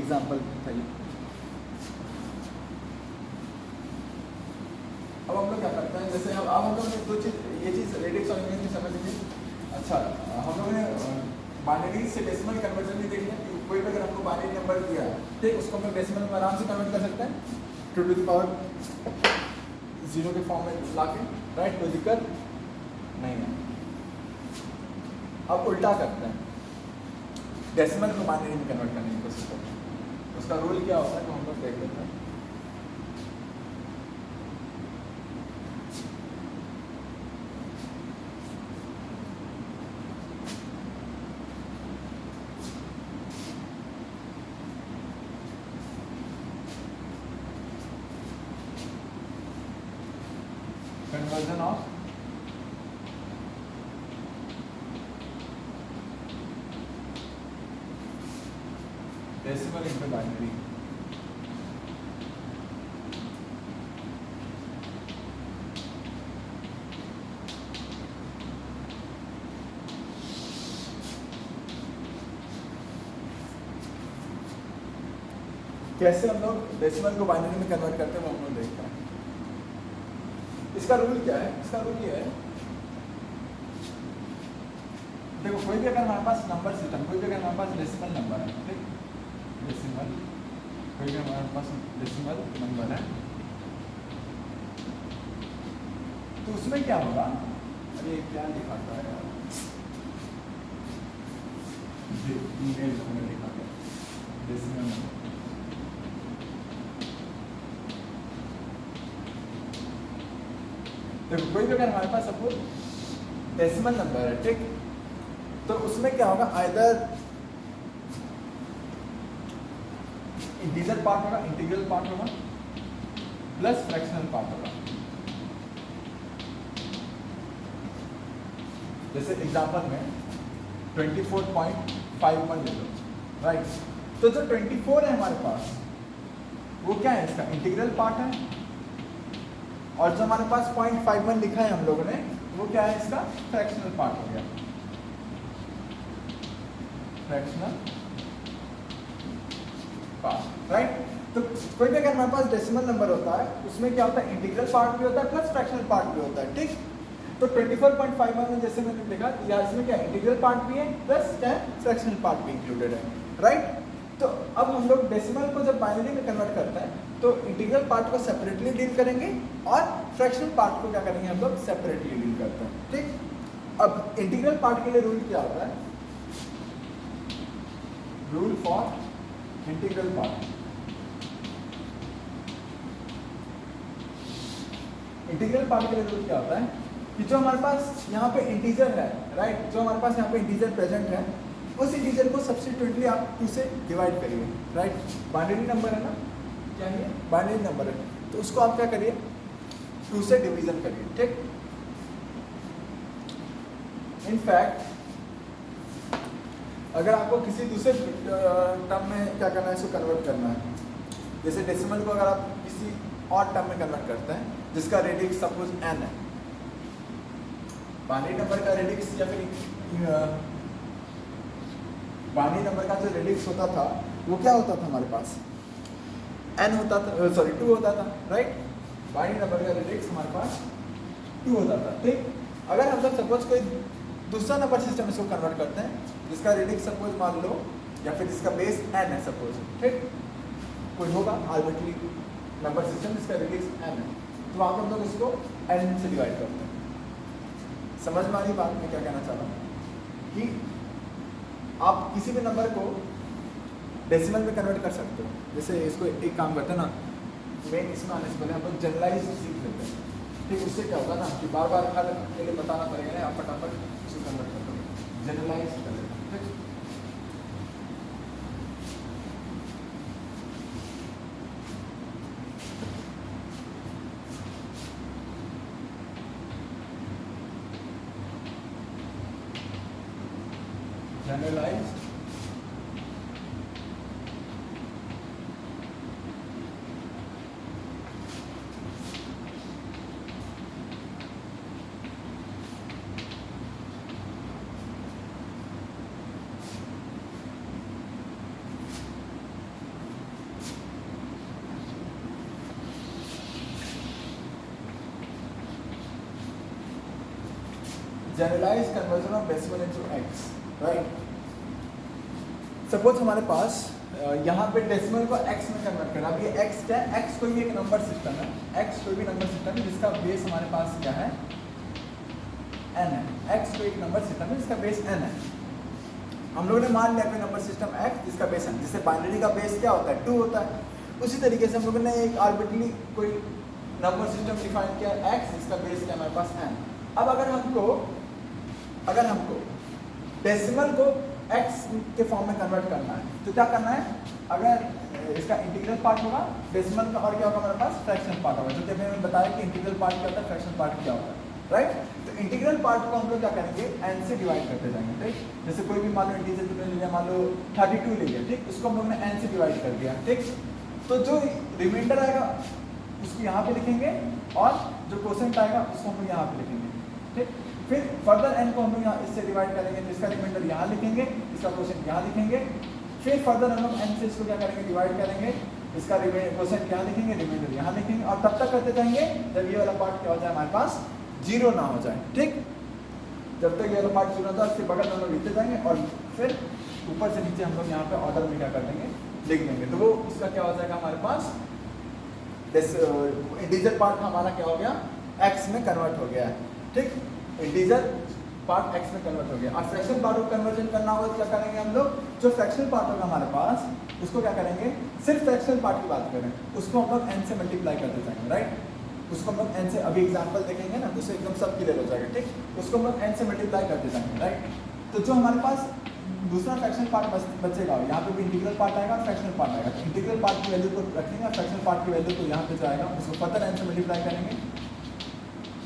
एग्जाम्पल था ये। अब हम लोग क्या करते हैं, जैसे अब हम लोग ने दो चीज़ ये चीज़ रेडिक्स और इमेज में समझ लीजिए। अच्छा, हम लोगों ने बाइनरी से डेसिमल कन्वर्जन भी देख लिया, कोई भी अगर हमको बाइनरी नंबर दिया, ठीक, उसको हम लोग डेसिमल में आराम से कन्वर्ट कर सकते हैं 2 to the power 0 के फॉर्म में ला के, राइट। कोई दिक्कत नहीं है। अब उल्टा करते हैं, डेसिमल को बाइनरी में कन्वर्ट करने की कोशिश करते हैं, उसका रूल क्या होता है तो हम लोग देख लेते हैं। Conversion of decimal into binary. कैसे हम लोग डेसिमल को बाइनरी में कन्वर्ट करते हैं वो हम लोग देखते हैं। इसका रूल क्या है, इसका रूल ये है, देखो कोई भी अगर हमारे पास नंबर सिस्टम, कोई भी अगर हमारे पास डेसिमल नंबर है, ठीक, डेसिमल, कोई भी हमारे पास डेसिमल नंबर है तो उसमें क्या होगा, अरे क्या लिखाता है यार, ईमेल में लिखा गया डेसिमल नंबर। देखो कोई भी अगर हमारे पास सपोज डेसिमल नंबर है, ठीक, तो उसमें क्या होगा, आइदर इंटीजर पार्ट होगा, इंटीग्रल पार्ट होगा, प्लस फ्रैक्शनल पार्ट होगा। जैसे एग्जांपल में 24.51 ले लो, राइट। तो जो 24 है हमारे पास वो क्या है, इसका इंटीग्रल पार्ट है, और जो हमारे पास 0.51 लिखा है हम लोगों ने वो क्या है, इसका फ्रैक्शनल पार्ट हो गया, फ्रैक्शनल पार्ट, राइट। तो कोई भी अगर हमारे पास डेसिमल नंबर होता है उसमें क्या होता है, इंटीग्रल पार्ट भी होता है प्लस फ्रैक्शनल पार्ट भी होता है, ठीक। तो 24.51 में जैसे मैंने देखा यार इसमें क्या इंटीग्रल पार्ट भी है प्लस क्या है, फ्रैक्शनल पार्ट भी इंक्लूडेड है, राइट। तो अब हम लोग डेसिमल को जब बाइनरी में कन्वर्ट करते हैं तो इंटीग्रल पार्ट को सेपरेटली डील करेंगे और फ्रैक्शनल पार्ट को क्या करेंगे हम लोग, सेपरेटली डील करते हैं, ठीक। अब इंटीग्रल पार्ट के लिए रूल क्या होता है, rule for integral part, integral part के लिए रूल क्या होता है कि जो हमारे पास यहाँ पे इंटीजर है, राइट, जो हमारे पास यहाँ पे इंटीजर प्रेजेंट है उस इंटीजर को सब्स्टिट्यूएंटली आप 2 से डिवाइड करिए, राइट। बाइनरी नंबर है ना, क्या है बाइनरी नंबर है, तो उसको आप क्या करिए 2 से डिवीजन करिए, ठीक। इनफैक्ट अगर आपको किसी दूसरे टर्म में क्या करना है, इसको कन्वर्ट करना है, जैसे डेसिमल को अगर आप किसी और टर्म में कन्वर्ट करते हैं जिसका रेडिक्स सपोज n है, बाइनरी नंबर का रेडिक्स या फिर बाइनरी नंबर का जो रेडिक्स होता था वो क्या होता था हमारे पास, n होता था, सॉरी 2 होता था, राइट। बाइनरी नंबर का रेडिक्स हमारे पास 2 होता था, ठीक। अगर हम लोग सपोज कोई दूसरा नंबर सिस्टम इसको कन्वर्ट करते हैं जिसका रेडिक्स सपोज मान लो, या फिर जिसका बेस n है सपोज, ठीक, कोई होगा आर्बिट्ररी नंबर सिस्टम जिसका रेडिक्स n है, तो वहाँ पर हम लोग इसको n से डिवाइड करते हैं। समझ में आ रही बात मैं क्या कहना चाह रहा हूँ कि आप किसी भी नंबर को डेसिमल में कन्वर्ट कर सकते हो। जैसे इसको एक काम करते हैं ना, मेन इसमें आने से पहले हम लोग जनरलाइज सीख लेते हैं, ठीक। उससे क्या होगा ना कि बार बार हर के लिए बताना पड़ेगा ना, आप फटाफट इसको कन्वर्ट कर दो, जनरलाइज कर लेते हैं, ठीक। Generalise generalise conversion of decimal into X, right. Suppose हमारे पास यहाँ पे डेसिमल को एक्स में कन्वर्ट करना। अब ये एक्स क्या है, एक्स कोई भी एक नंबर सिस्टम है, एक्स कोई भी नंबर सिस्टम है जिसका बेस हमारे पास क्या है, n है। एक्स कोई एक नंबर सिस्टम है जिसका बेस n है। हम लोगों ने मान लिया कोई नंबर सिस्टम एक्स जिसका बेस n, जिससे बाइनरी का बेस क्या होता है, 2 होता है। उसी तरीके से हम लोगों ने एक आर्बिट्ररी कोई नंबर सिस्टम डिफाइन किया एक्स जिसका बेस क्या हमारे पास n। अब अगर हमको डेसिमल को x के फॉर्म में कन्वर्ट करना है तो क्या करना है, अगर इसका इंटीग्रल पार्ट होगा डेसिमल का, और क्या होगा हमारे पास फ्रैक्शन पार्ट होगा। जो मैंने बताया कि इंटीग्रल पार्ट क्या होता है, फ्रैक्शन पार्ट क्या होता है, राइट। तो इंटीग्रल पार्ट को हम लोग क्या करेंगे, n से डिवाइड करते जाएंगे, ठीक। जैसे कोई भी मान लो इंटीजर तुमने ले लिया, मान लो 32 ले लिया, ठीक, उसको हम लोग ने n से डिवाइड कर दिया, ठीक। तो जो रिमाइंडर आएगा उसको यहाँ पे लिखेंगे और जो क्वोशिएंट आएगा उसको हम लोग यहाँ पे लिखेंगे, ठीक। फिर फर्दर n को हम लोग यहाँ इससे डिवाइड करेंगे, जिसका रिमाइंडर यहाँ लिखेंगे, इसका क्वोशिएंट यहाँ लिखेंगे। फिर फर्दर हम लोग n से इसको क्या करेंगे, डिवाइड करेंगे, इसका क्वोशिएंट यहाँ लिखेंगे, रिमाइंडर यहाँ लिखेंगे, और तब तक करते जाएंगे जब ये वाला पार्ट क्या हो जाए हमारे पास 0 ना हो जाए, ठीक। जब तक ये वाला पार्ट 0 होता है उसके बगल में हम लोग लिखते जाएंगे और फिर ऊपर से नीचे हम लोग यहाँ पे ऑर्डर में क्या कर देंगे, लिख देंगे। तो वो इसका क्या हो जाएगा हमारे पास, इंटीजर पार्ट हमारा क्या हो गया, x में कन्वर्ट हो गया है, ठीक। इंटीजर पार्ट x में कन्वर्ट हो गया। और फ्रैक्शन पार्ट को कन्वर्जन करना होगा तो क्या करेंगे हम लोग, जो फ्रैक्शनल पार्ट होगा हमारे पास उसको क्या करेंगे, सिर्फ फ्रैक्शनल पार्ट की बात करें उसको हम लोग n से मल्टीप्लाई करते जाएंगे, राइट। उसको हम लोग n से, अभी एग्जांपल देखेंगे ना तो उससे एकदम सब क्लियर हो जाएगा, ठीक। उसको हम लोग n से मल्टीप्लाई करते जाएंगे, राइट। तो जो हमारे पास दूसरा फ्रैक्शनल पार्ट बचेगा, यहाँ पे भी इंटीग्रल पार्ट आएगा, फ्रैक्शनल पार्ट आएगा। तो इंटीग्रल पार्ट की वैल्यू को रखेंगे और फ्रैक्शनल पार्ट की वैल्यू को यहाँ पे जो आएगा उसको फर्दर n से मल्टीप्लाई करेंगे,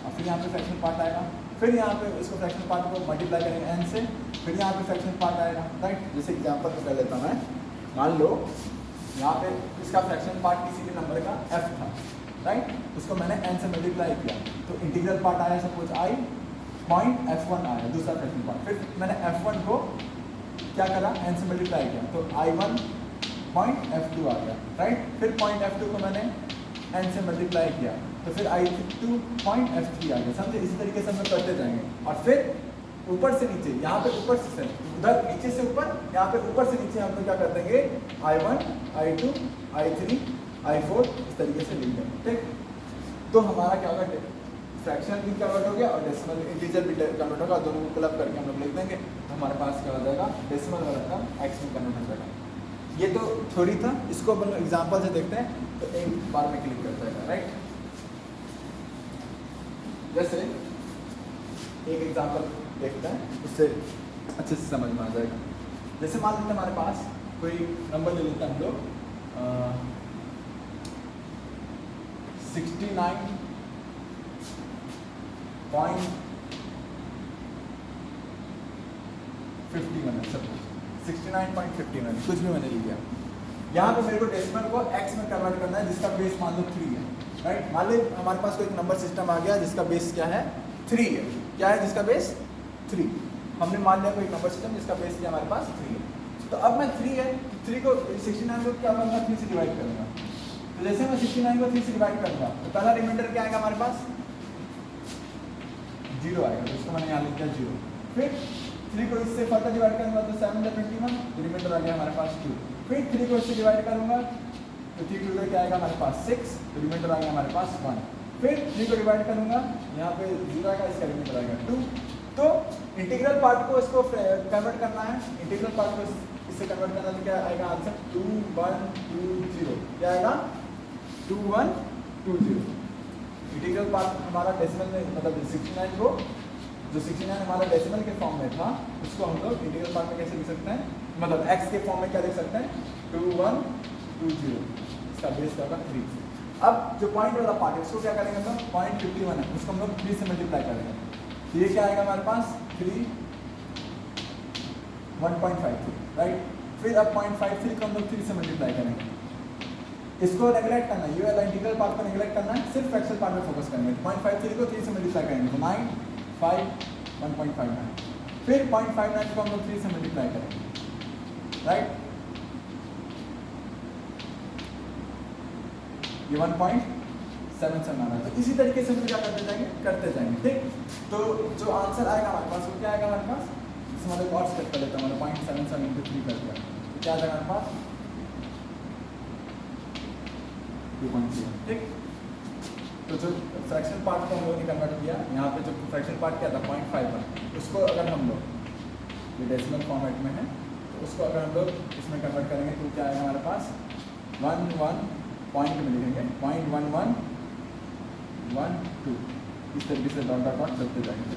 और फिर यहाँ पे फ्रैक्शनल पार्ट आएगा, फिर यहाँ पे इसको फ्रैक्शनल पार्ट को मल्टीप्लाई करेंगे n से, फिर यहाँ पे फ्रैक्शनल पार्ट आएगा, राइट। जैसे एग्जांपल को कर लेता हूँ मैं, मान लो यहाँ पे इसका फ्रैक्शनल पार्ट किसी भी नंबर का f था, राइट। उसको मैंने n से मल्टीप्लाई किया तो इंटीग्रल पार्ट आया सपोज i पॉइंट f1 आया दूसरा फ्रैक्शनल पार्ट। फिर मैंने f1 को क्या करा, n से मल्टीप्लाई किया तो i1 पॉइंट f2 आ गया, राइट। फिर पॉइंट f2 को मैंने n से मल्टीप्लाई किया तो फिर i2 पॉइंट f3 आ गया, समझे। इसी तरीके से हम लोग करते जाएंगे और फिर ऊपर से नीचे, यहाँ पे ऊपर से उधर, नीचे से ऊपर, यहाँ पे ऊपर से नीचे हम लोग क्या कर देंगे, i1 i2 i3 i4 इस तरीके से लिख देंगे, ठीक। तो हमारा क्या होगा, फ्रैक्शन भी कन्वर्ट हो गया और डेसिमल इंटीजर भी कन्वर्ट होगा, दोनों को क्लब करके हम लोग लिख देंगे तो हमारे पास क्या हो जाएगा, डेसिमल वाला टर्म x में कन्वर्ट हो जाएगा। ये तो थ्योरी था, इसको अपन एग्जांपल से देखते हैं तो एक बार में क्लिक कर जाएगा, राइट। जैसे एक एग्जांपल देखते हैं, उससे अच्छे से समझ में आ जाएगा। जैसे मान लेते हैं हमारे पास कोई नंबर ले लेते हैं हम लोग 69.51 कुछ भी मैंने लिया। यहाँ पे मेरे को डेसिमल को x में कन्वर्ट करना है जिसका बेस मान लो 3 है, राइट। मान लो हमारे पास कोई एक नंबर सिस्टम आ गया जिसका बेस क्या है, 3 है। क्या है जिसका बेस 3, हमने मान लिया कोई नंबर सिस्टम जिसका बेस क्या हमारे पास 3 है। तो अब मैं 3 है, 3 को 69 को क्या करूँगा, 3 से डिवाइड करूँगा। तो जैसे मैं 69 को 3 से डिवाइड करूँगा तो पहला रिमाइंडर क्या आएगा हमारे पास, 0 आएगा, तो इसको मैंने यहाँ लिख दिया 0। फिर 3 को इससे फर्दर डिवाइड करूँगा तो 7 × 21, रिमाइंडर आ गया हमारे पास 2। फिर 3 को इससे डिवाइड करूँगा तो 3 टू क्या आएगा हमारे पास 6, तो रिमाइंडर आ गया हमारे पास 1। फिर 3 को डिवाइड करूँगा, यहाँ पे 0 आएगा, इसका रिमाइंडर आएगा 2। तो इंटीग्रल पार्ट को इसको कन्वर्ट करना है, इंटीग्रल पार्ट को इससे कन्वर्ट करना, तो क्या आएगा आंसर 2 1 2 0, क्या आएगा 2 1 2 0। इंटीग्रल पार्ट हमारा डेसिमल में, मतलब 69 को, जो 69 हमारा डेसिमल के फॉर्म में था, उसको हम लोग इंटीग्रल पार्ट में कैसे लिख सकते हैं, मतलब x के फॉर्म में क्या लिख सकते हैं, 2 1 2 0, इसका बेस क्या होगा 3। अब जो पॉइंट वाला पार्ट है उसको क्या करेंगे हम लोग, 0.51 है, उसको हम लोग 3 से मल्टीप्लाई करेंगे, तो ये क्या आएगा हमारे पास 3 1.53, राइट। फिर अब 0.53 को हम लोग 3 से मल्टीप्लाई करेंगे, इसको नेगलेक्ट करना है, ये वाला इंटीग्रल पार्ट को नेगलेक्ट करना है, सिर्फ फ्रैक्शनल पार्ट में फोकस करेंगे। 0.53 को 3 से मल्टीप्लाई करेंगे तो 9 5 1.59, फिर 0.59 को हम लोग 3 से मल्टीप्लाई करेंगे, राइट। ये 1.77 आ रहा है, तो इसी तरीके से हम क्या करते जाएंगे, ठीक। तो जो आंसर आएगा हमारे पास वो क्या आएगा हमारे पास, इसमें मैं और स्टेप कर लेता हूँ, 0.77 × 3 कर दिया, तो क्या आएगा हमारे पास 2.0, ठीक। तो जो फ्रैक्शनल पार्ट को हम लोगों ने कन्वर्ट किया, यहाँ पे जो फ्रैक्शनल पार्ट क्या था 0.51, उसको अगर हम लोग, ये डेसिमल फॉर्मेट में है, तो उसको अगर हम लोग इसमें कन्वर्ट करेंगे तो क्या आएगा हमारे पास 1 1 पॉइंट में लिखेंगे 0.1112, इस तरीके से डॉट डॉट डॉट चलते जाएंगे,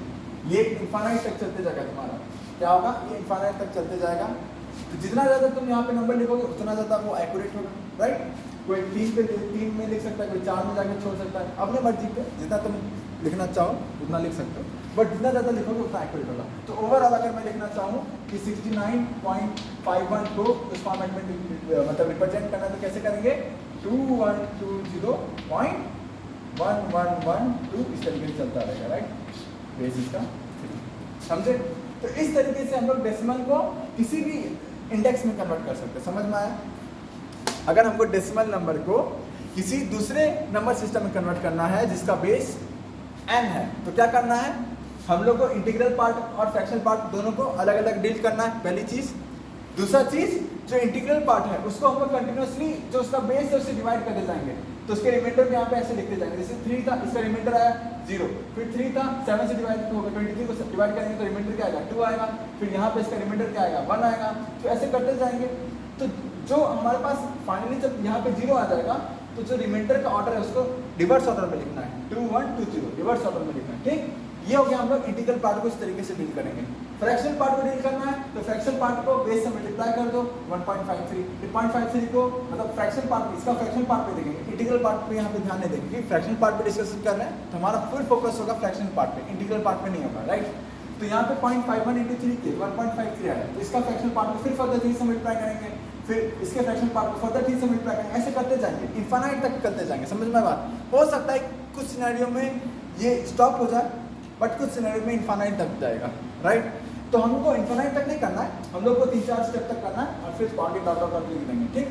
ये इनफाइनाइट तक चलते जाएगा, तुम्हारा क्या होगा, ये इनफाइनाइट तक चलते जाएगा। तो जितना ज़्यादा तुम यहाँ पे नंबर लिखोगे उतना ज़्यादा वो एक्यूरेट होगा, राइट। कोई 3 में लिख सकता है, कोई 4 में जाके छोड़ सकता है, अपने मर्जी पे जितना तुम लिखना चाहो उतना लिख सकते हो, बट जितना ज़्यादा लिखोगे उतना एक्यूरेट होगा। तो ओवरऑल अगर मैं लिखना चाहूँ कि 69.51 को उस फॉर्मेट में मतलब रिप्रेजेंट करना, तो कैसे करेंगे 2120.1112, इस तरीके से चलता रहेगा, राइट, बेसिस का, समझे। तो इस तरीके से हम लोग डेसिमल को किसी भी इंडेक्स में कन्वर्ट कर सकते हैं, समझ में आया। अगर हमको डेसिमल नंबर को किसी दूसरे नंबर सिस्टम में कन्वर्ट करना है जिसका बेस n है, तो क्या करना है, हम लोग को इंटीग्रल पार्ट और फ्रैक्शनल पार्ट दोनों को अलग अलग डील करना है, पहली चीज। दूसरा चीज, जो इंटीग्रल पार्ट है उसको हम लोग कंटिन्यूसली जो उसका बेस है उससे डिवाइड करते जाएंगे, तो उसके रिमाइंडर में यहाँ पे ऐसे लिखते जाएंगे, जैसे 3 था, इसका रिमाइंडर आया 0, फिर 3 था, 7 से डिवाइड होगा, 23 को डिवाइड करेंगे तो रिमाइंडर क्या आएगा 2 आएगा, फिर यहाँ पे इसका रिमाइंडर क्या आएगा 1 आएगा, तो ऐसे करते जाएंगे। तो जो हमारे पास फाइनली जब यहाँ पे 0 आ जाएगा, तो जो रिमाइंडर का ऑर्डर है उसको रिवर्स ऑर्डर में लिखना है, 2 1 2 0 रिवर्स ऑर्डर में लिखना है, ठीक। ये हो गया, हम लोग इंटीग्रल पार्ट को इस तरीके से डील करेंगे। फ्रैक्शनल पार्ट को डील करना है तो फ्रैक्शनल पार्ट को बेस से मल्टीप्लाई कर दो 1.53, 1.53 को मतलब फ्रैक्शनल पार्ट, इसका फ्रैक्शनल पार्ट पे देखेंगे, इंटीग्रल पार्ट पे यहाँ पे ध्यान नहीं देंगे, फ्रैक्शनल पार्ट पे डिस्कस कर रहे हैं तो हमारा फुल फोकस होगा फ्रैक्शनल पार्ट पे, इंटीग्रल पार्ट पे नहीं होगा, राइट। तो यहाँ पे 0.51 × 3 के 1.53 आया, तो इसका फ्रैक्शनल पार्ट को फिर फर्दर 3 से मल्टीप्लाई करेंगे, फिर इसके फ्रैक्शनल पार्ट को फर्दर 3 से मल्टीप्लाई करेंगे, ऐसे करते जाएंगे, इनफाइनाइट तक करते जाएंगे, समझ में बात। हो सकता है कुछ सिनेरियो में ये स्टॉप हो जाए, बट कुछ सिनेरियो में इनफाइनाइट तक जाएगा, राइट। तो हमको इनफाइनाइट तक नहीं करना है, हम लोग को 3-4 स्टेप तक करना है और फिर पॉइंट डॉट डॉट लिख देंगे, ठीक।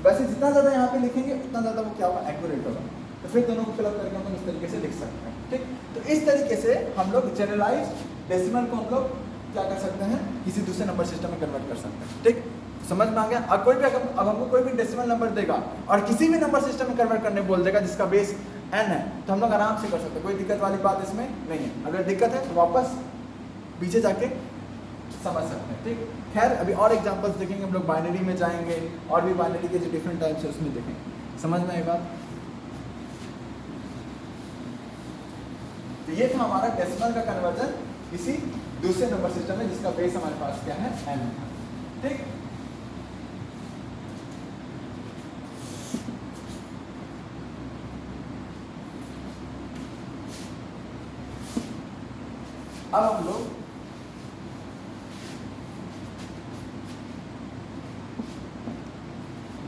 वैसे जितना ज़्यादा यहाँ पे लिखेंगे उतना ज़्यादा वो क्या होगा, एक्यूरेट होगा। तो फिर दोनों को फिलअप करके हम लोग इस तरीके से लिख सकते हैं, ठीक। तो इस तरीके से हम लोग जनरलाइज डेसिमल को हम लोग क्या कर सकते हैं, किसी दूसरे नंबर सिस्टम में कन्वर्ट कर सकते हैं, ठीक। समझ में आ गया। अब कोई भी अब हमको कोई भी डेसिमल नंबर देगा और किसी भी नंबर सिस्टम में कन्वर्ट करने बोल देगा जिसका बेस n है, तो हम लोग आराम से कर सकते हैं, कोई दिक्कत वाली बात इसमें नहीं है। अगर दिक्कत है तो वापस पीछे जाके समझ सकते हैं, ठीक। खैर अभी और एग्जांपल्स देखेंगे हम लोग, बाइनरी में जाएंगे और भी बाइनरी के जो डिफरेंट टाइप्स है उसमें देखेंगे, समझ में आई बात। तो ये था हमारा डेसिमल का कन्वर्जन किसी दूसरे नंबर सिस्टम में जिसका बेस हमारे पास क्या है n, ठीक। अब हम लोग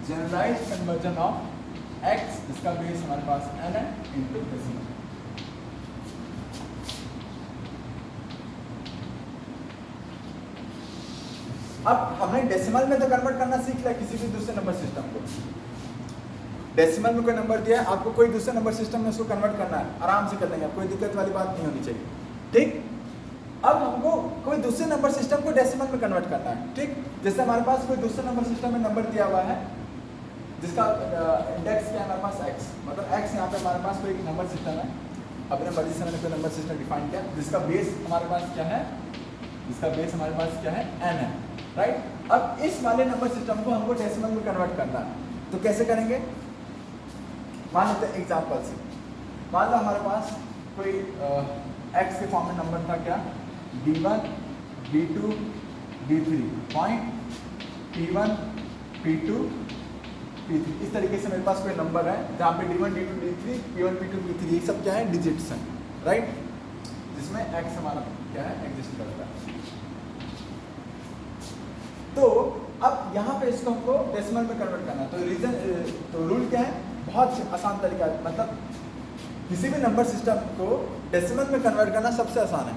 जनरलाइज कन्वर्जन ऑफ x, इसका बेस हमारे पास n है, इनटू डेसिमल। अब हम हमने डेसिमल में तो कन्वर्ट करना सीख लिया किसी भी दूसरे नंबर सिस्टम को। डेसिमल में कोई नंबर दिया है, आपको कोई दूसरे नंबर सिस्टम में उसको कन्वर्ट करना है, आराम से कर लेंगे, कोई दिक्कत वाली बात नहीं होनी चाहिए, ठीक। अब हमको कोई दूसरे नंबर सिस्टम को डेसिमल में कन्वर्ट करना है, ठीक। जैसे हमारे पास कोई दूसरे नंबर सिस्टम में नंबर दिया हुआ है जिसका इंडेक्स क्या है हमारे पास x, मतलब x यहाँ पे हमारे पास कोई नंबर सिस्टम है, अपने मर्जी से मैंने कोई नंबर सिस्टम डिफाइन किया जिसका बेस हमारे पास क्या है, जिसका बेस हमारे पास क्या है n है, राइट। अब इस वाले नंबर सिस्टम को हमको डेसिमल में कन्वर्ट करना है, तो कैसे करेंगे, मान लेते हैं एग्जाम्पल से, मान लो हमारे पास कोई x के फॉर्म में नंबर था क्या, d1 d2 d3 point p1 p2 p3, इस तरीके से मेरे पास कोई नंबर है जहाँ पे d1 d2 d3 p1 p2 p3 ये सब क्या है, डिजिट्स हैं, राइट, जिसमें x हमारा क्या है, एग्जिस्ट करता है। तो अब यहाँ पे इसको हमको डेसिमल में कन्वर्ट करना है, तो रीजन तो रूल क्या है, बहुत आसान तरीका है, मतलब किसी भी नंबर सिस्टम को डेसिमल में कन्वर्ट करना सबसे आसान है।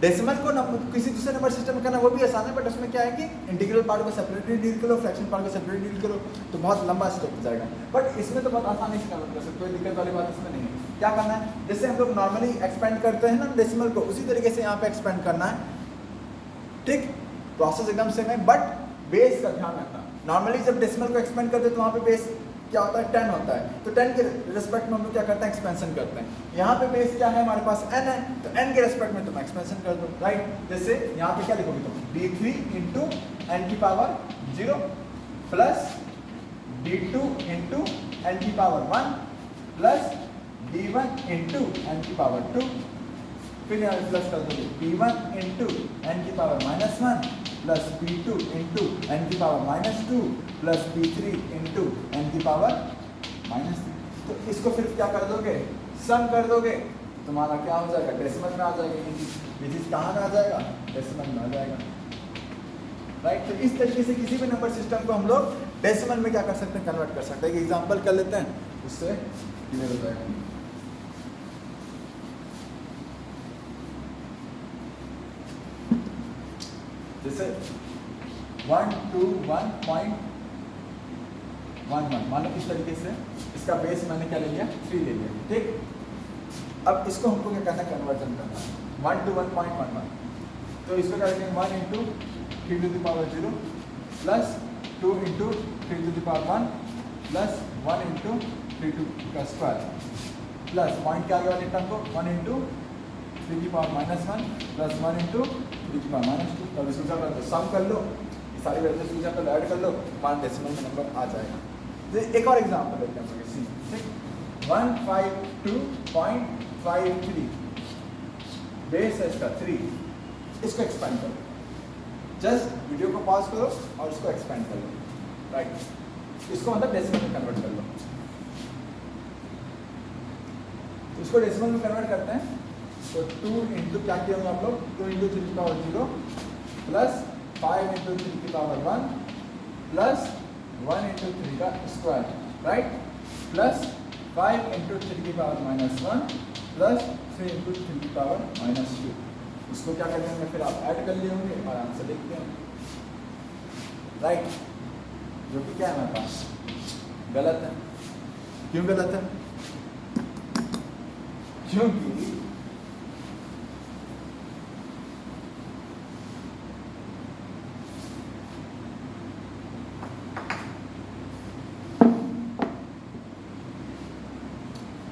डेसिमल को किसी दूसरे नंबर सिस्टम में करना वो भी आसान है, बट उसमें क्या है कि इंटीग्रल पार्ट को सेपरेटली डील करो, फ्रैक्शन पार्ट को सेपरेटली डील करो, तो बहुत लंबा स्टेप हो जाएगा, बट इसमें तो बहुत आसानी से कन्वर्ट कर सकते, कोई दिक्कत वाली बात इसमें नहीं है। क्या करना है, जैसे हम लोग नॉर्मली एक्सपेंड करते हैं ना डेसिमल को, उसी तरीके से यहाँ पे एक्सपेंड करना है, ठीक, प्रोसेस एकदम सेम है, बट बेस का ध्यान रखना। नॉर्मली जब डेसिमल को एक्सपेंड करते हैं तो वहाँ पे बेस क्या होता है, 10 होता है, तो 10 के रिस्पेक्ट में हम लोग क्या करते हैं, एक्सपेंशन करते हैं। यहाँ पे बेस क्या है हमारे पास, n है, तो n के रिस्पेक्ट में तुम एक्सपेंशन कर दो, राइट। जैसे यहाँ पे क्या लिखोगे तुम, d3 इंटू n की power 0 plus d2 into n की power 1 plus d1 into n की पावर 2, फिर यहाँ प्लस कर दोगे p1 इंटू n की power -1 plus p2 into n की power -2 plus p3 into n की पावर -3। तो इसको फिर क्या कर दोगे, सम कर दोगे, तुम्हारा क्या हो जाएगा, डेसिमल में आ जाएगा, ये चीज़ कहाँ में आ जाएगा, डेसिमल में आ जाएगा, राइट। तो इस तरीके से किसी भी नंबर सिस्टम को हम लोग डेसिमल में क्या कर सकते हैं, कन्वर्ट कर सकते हैं। एक एग्जाम्पल कर लेते हैं, उससे क्लियर हो जाएगा। जैसे 121.11 मान लो इस तरीके से, इसका बेस मैंने क्या ले लिया, 3 ले लिया, ठीक। अब इसको हमको क्या करना है, कन्वर्जन करना है 1 to 1.11, तो इसको क्या करेंगे 1 into 3 to the power 0 plus 2 into 3 to the power 1 plus 1 into 3 का स्क्वायर प्लस पॉइंट के आगे वाले टर्म को 1 इंटू 3 की पावर -1 प्लस 1 इंटू 3 की पावर -2, अब इसको क्या करते सम कर लो, ये सारी वैल्यूज को जब ऐड कर लो, मान डेसिमल में नंबर आ जाएगा। तो एक और एग्जांपल लेते हैं, सी, ठीक, 152.53 बेस है इसका 3, इसको एक्सपेंड करो, जस्ट वीडियो को पॉज करो और इसको एक्सपेंड कर लो, राइट, इसको मतलब डेसिमल में कन्वर्ट कर लो। इसको डेसिमल में कन्वर्ट करते हैं, तो 2 इंटू क्या किया होंगे आप लोग, 2 इंटू 3 की पावर 0 प्लस 5 इंटू 3 की पावर 1 प्लस 1 इंटू 3 का स्क्वायर, राइट, प्लस 5 इंटू 3 की पावर -1 प्लस 3 इंटू 3 की पावर -2। इसको क्या करते हैं, फिर आप ऐड कर लिए होंगे और आंसर लिखते हैं, राइट, जो कि क्या है हमारे पास गलत है। क्यों गलत है, क्योंकि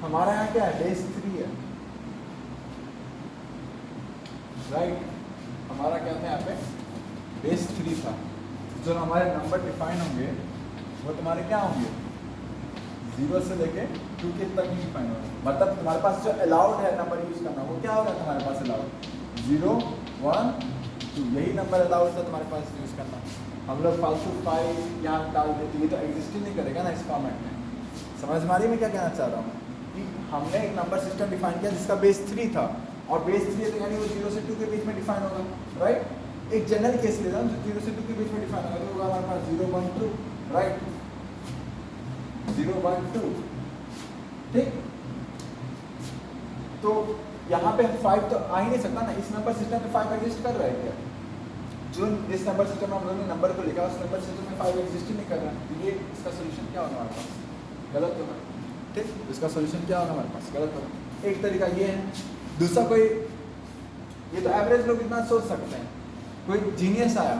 हमारा यहाँ क्या है, बेस 3 है, राइट, हमारा क्या था यहाँ पे, बेस 3 था। जो हमारे नंबर डिफाइन होंगे वो तुम्हारे क्या होंगे, 0 से लेके 2 के तक ही डिफाइन होगा, मतलब तुम्हारे पास जो अलाउड है नंबर यूज करना वो क्या होगा तुम्हारे पास अलाउड, 0 1 2, यही नंबर अलाउड था तुम्हारे पास यूज करना। हम लोग फालतू 5 यहाँ डाल देते, ये तो एग्जिस्ट ही नहीं करेगा ना इस फॉर्मेट में। समझ में आ रही है मैं क्या कहना चाह रहा हूँ, कि हमने एक नंबर सिस्टम डिफाइन किया जिसका बेस 3 था, और बेस 3 तो यानी वो 0 से 2 के बीच में डिफाइन होगा, राइट। एक जनरल केस ले रहा हूँ जो 0 से 2 के बीच में डिफाइन होगा, तो होगा हमारे पास 0 1 2, राइट, 0 1 2, ठीक। तो यहाँ पे 5 तो आ ही नहीं सकता ना, इस नंबर सिस्टम में 5 एग्जिस्ट कर रहा है क्या, जो जिस नंबर सिस्टम में हम लोगों ने नंबर को लिखा उस नंबर सिस्टम में 5 एग्जिस्ट ही नहीं कर रहा, तो ये इसका सोल्यूशन क्या होगा हमारे पास? गलत होगा। ठीक, इसका सोल्यूशन क्या होगा हमारे पास? गलत होगा। एक तरीका ये है। दूसरा, कोई ये तो एवरेज लोग इतना सोच सकते हैं, कोई जीनियस आया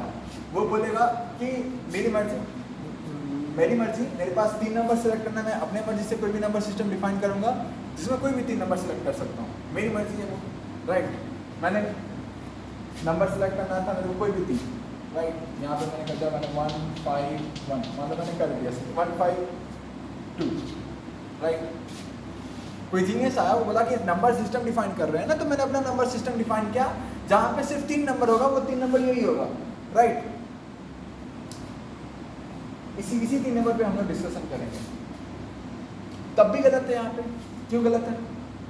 वो बोलेगा कि मेरी मर्जी, मेरे पास 3 नंबर सेलेक्ट करना, मैं अपने मर्जी से कोई भी नंबर सिस्टम डिफाइन करूंगा जिसमें कोई भी 3 नंबर सेलेक्ट कर सकता हूँ, मेरी मर्जी है वो, राइट। मैंने नंबर सेलेक्ट करना था मेरे को कोई भी 3, राइट। यहाँ पे मैंने कर दिया, मैंने 1 5 1 मतलब मैंने कर दिया 1 5 2, राइट। कोई जीनियस आया वो बोला कि नंबर सिस्टम डिफाइन कर रहे हैं ना, तो मैंने अपना नंबर सिस्टम डिफाइन किया जहाँ पे सिर्फ 3 नंबर होगा, वो 3 नंबर यही होगा, राइट। इसी 3 नंबर पे हम लोग डिस्कशन करेंगे। तब भी गलत है यहाँ पे। क्यों गलत है?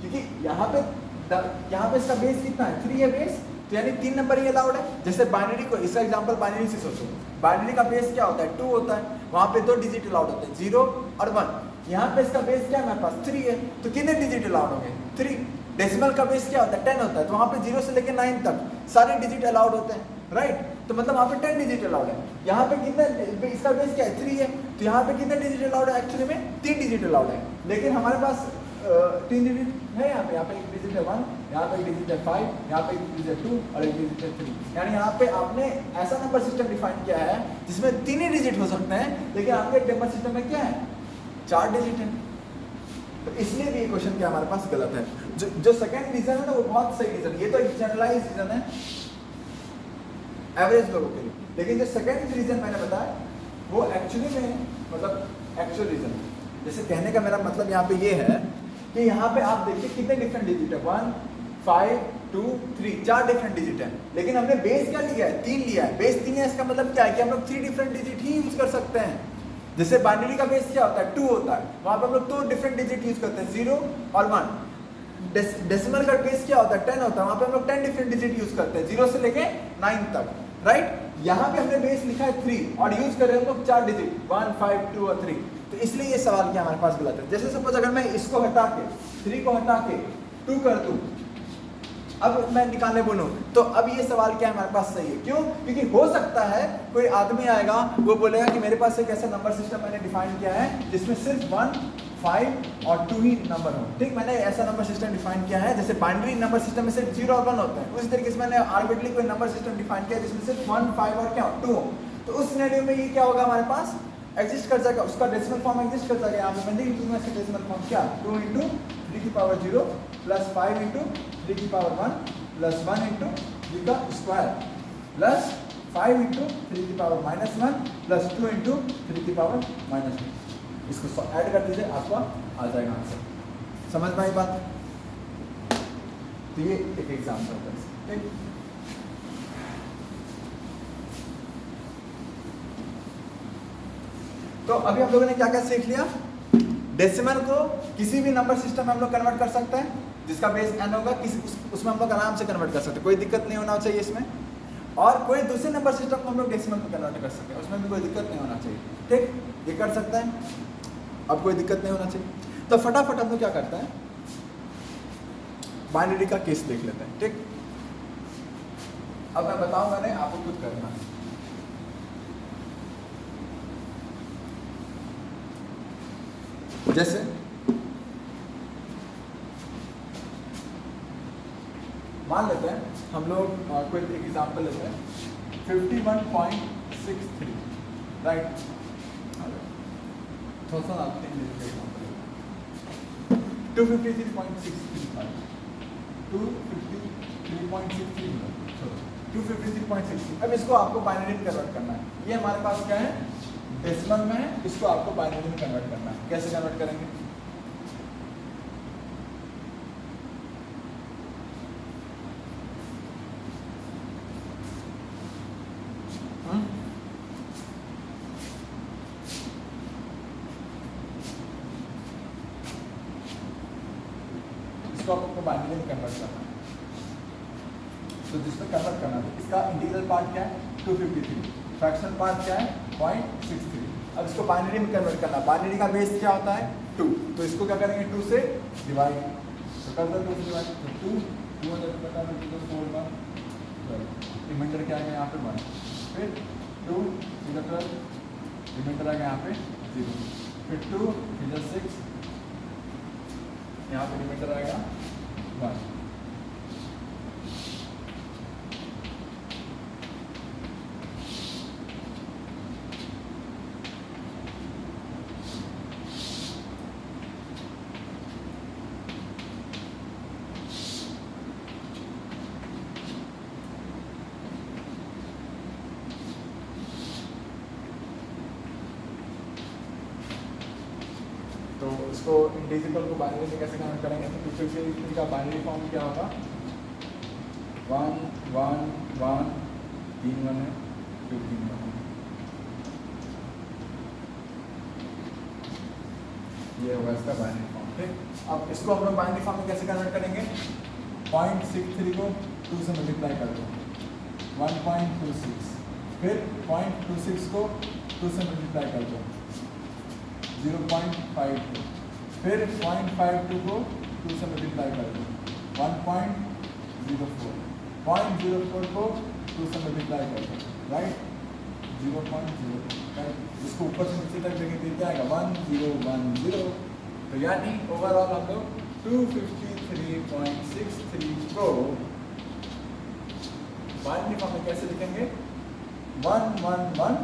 क्योंकि यहाँ पे इसका बेस कितना है? 3 है बेस, तो यानी 3 नंबर ही अलाउड है। जैसे बाइनरी को, इसका एग्जांपल बाइनरी से सोचो। बाइनरी का बेस क्या होता है? 2 होता है, वहाँ पे 2 डिजिट अलाउड होते हैं, 0 और 1। यहाँ पे इसका बेस क्या है मेरे पास? 3 है, तो कितने डिजिट अलाउड होंगे? 3। डेसिमल का बेस क्या होता है? 10 होता है, तो वहाँ पे 0 से लेकर 9 तक सारे डिजिट अलाउड होते हैं, राइट। तो मतलब वहाँ पे 10 डिजिट अलाउड है। यहाँ पे कितने, इसका बेस क्या है? 3 है, तो यहाँ पे कितने डिजिट अलाउड है? एक्चुअली में 3 डिजिट अलाउड है, लेकिन हमारे पास 3 डिजिट है। यहाँ पे एक डिजिट है 1, यहाँ पे एक डिजिट है 5, यहाँ पे एक डिजिट है 2 और एक डिजिट है 3। यानी यहाँ पे आपने ऐसा नंबर सिस्टम डिफाइन किया है जिसमें 3 ही डिजिट हो सकते हैं, लेकिन आपके नंबर सिस्टम में क्या है? 4 डिजिट है। तो इसलिए भी ये क्वेश्चन क्या हमारे पास गलत है। जो सेकंड रीजन है ना, वो बहुत सही रीजन है। ये तो एक जनरलाइज रीजन है एवरेज लोगों के लिए, लेकिन जो सेकंड रीजन मैंने बताया वो एक्चुअली में मतलब एक्चुअल रीजन है। जैसे कहने का मेरा मतलब यहाँ पे ये है कि यहाँ पे आप देखिए कितने डिफरेंट डिजिट है, 1 5 2 3, 4 डिफरेंट डिजिट है, लेकिन हमने बेस क्या लिया है? 3 लिया है। बेस 3 है, इसका मतलब क्या है कि हम लोग 3 डिफरेंट डिजिट ही यूज कर सकते हैं। जैसे बाइनरी का बेस क्या होता है? 2 होता है, वहाँ पे हम लोग 2 डिफरेंट डिजिट यूज करते हैं, 0 और 1। डेसिमल का बेस क्या होता है? 10 होता है, वहाँ पे हम लोग 10 डिफरेंट डिजिट यूज करते हैं, 0 से लेके 9 तक, राइट। यहाँ पे हमने बेस लिखा है 3 और यूज कर रहे हैं हम लोग 4 डिजिट, 1 5 2 और 3। तो इसलिए ये सवाल क्या हमारे पास गलत है। जैसे सपोज अगर मैं इसको हटा के 3 को हटा के 2 कर दूं, अब मैं निकालने बोलूं, तो अब ये सवाल क्या हमारे पास सही है? क्यों? क्योंकि हो सकता है कोई आदमी आएगा, वो बोलेगा कि मेरे पास एक ऐसा नंबर सिस्टम मैंने डिफाइन किया है जिसमें सिर्फ 1 5 और 2 ही नंबर हो। ठीक, मैंने ऐसा नंबर सिस्टम डिफाइन किया है, जैसे बाइनरी नंबर सिस्टम में सिर्फ 0 और 1 होते हैं, उस तरीके से मैंने आर्बिट्ररी कोई नंबर सिस्टम डिफाइन किया जिसमें सिर्फ 1 5 और क्या 2 हो। तो उस सिनेरियो में ये क्या होगा? हमारे पास एग्जिस्ट कर जाएगा, उसका डेसिमल फॉर्म एग्जिस्ट कर जाएगा। यहाँ पे मैं लिख दूंगा इसका डेसिमल फॉर्म क्या? 2 × 3 की पावर 0 प्लस 5 × 3 की पावर 1 प्लस 1 × 3 का स्क्वायर प्लस 5 × 3 की पावर -1 प्लस 2 × 3 की पावर -2। इसको ऐड कर दीजिए, आपको आ जाएगा आंसर। समझ में आई बात? तो ये एक एग्जाम्पल है, ठीक। तो अभी हम लोगों ने क्या क्या सीख लिया? डेसिमल को किसी भी नंबर सिस्टम में हम लोग कन्वर्ट कर सकते हैं जिसका बेस n होगा, उसमें हम लोग आराम से कन्वर्ट कर सकते हैं, कोई दिक्कत नहीं होना चाहिए इसमें। और कोई दूसरे नंबर सिस्टम को हम लोग डेसिमल में कन्वर्ट कर सकते हैं, उसमें भी कोई दिक्कत नहीं होना चाहिए, ठीक। ये कर सकते हैं, अब कोई दिक्कत नहीं होना चाहिए। तो फटाफट हम लोग क्या करते हैं, बाइनरी का केस देख लेते हैं, ठीक। अब मैं बताऊंगा नहीं, आपको खुद करना है। जैसे मान लेते हैं हम लोग कोई एग्जांपल लेते हैं 51.63, राइट। थोड़ा सा आते हैं 253.635 253.63। अब इसको आपको बाइनरी में कन्वर्ट करना है। ये हमारे पास क्या है? डेसिमल में है, इसको आपको बाइनरी में कन्वर्ट करना है। कैसे कन्वर्ट करेंगे? इसको आपको बाइनरी में कन्वर्ट करना है। तो जिसमें कन्वर्ट करना है, इसका इंटीग्रल पार्ट क्या है? 253, फ्रैक्शनल पार्ट क्या है? 0.63। अब इसको बाइनरी में कन्वर्ट करना। बाइनरी का बेस क्या होता है? 2। तो इसको क्या करेंगे? 2 से डिवाइड। तो कर दो 2 से डिवाइड, तो 2 2 4 1 रिमाइंडर क्या आएगा यहाँ पे 1, फिर 2 इधर 12, रिमाइंडर आएगा यहाँ पे 0, फिर 2 इधर 6, यहाँ पे रिमाइंडर आएगा 1। तो इसको इंडिजिबल को बाइनरी में कैसे कन्वर्ट करेंगे? तो 253 का बाइनरी फॉर्म क्या होगा? 1 1 1 3 1 है, 2 3 1 है। ये होगा इसका बाइनरी फॉर्म। ठीक, अब इसको हम लोग बाइनरी फॉर्म में कैसे कन्वर्ट करेंगे? 0.63 को 2 से मल्टीप्लाई कर दो, 1.26, फिर 0.26 को 2 से मल्टीप्लाई कर दो, 0.52, फिर 0.52 को 2 से मल्टीप्लाई कर दो, 1.04, 0.04 को 2 से मल्टीप्लाई कर दो, राइट, 0.0, राइट। इसको ऊपर से नीचे तक देखें तो क्या आएगा? 1010। तो यानी ओवरऑल हम लोग 253.63 को बाइनरी फॉर्म में कैसे लिखेंगे? 111,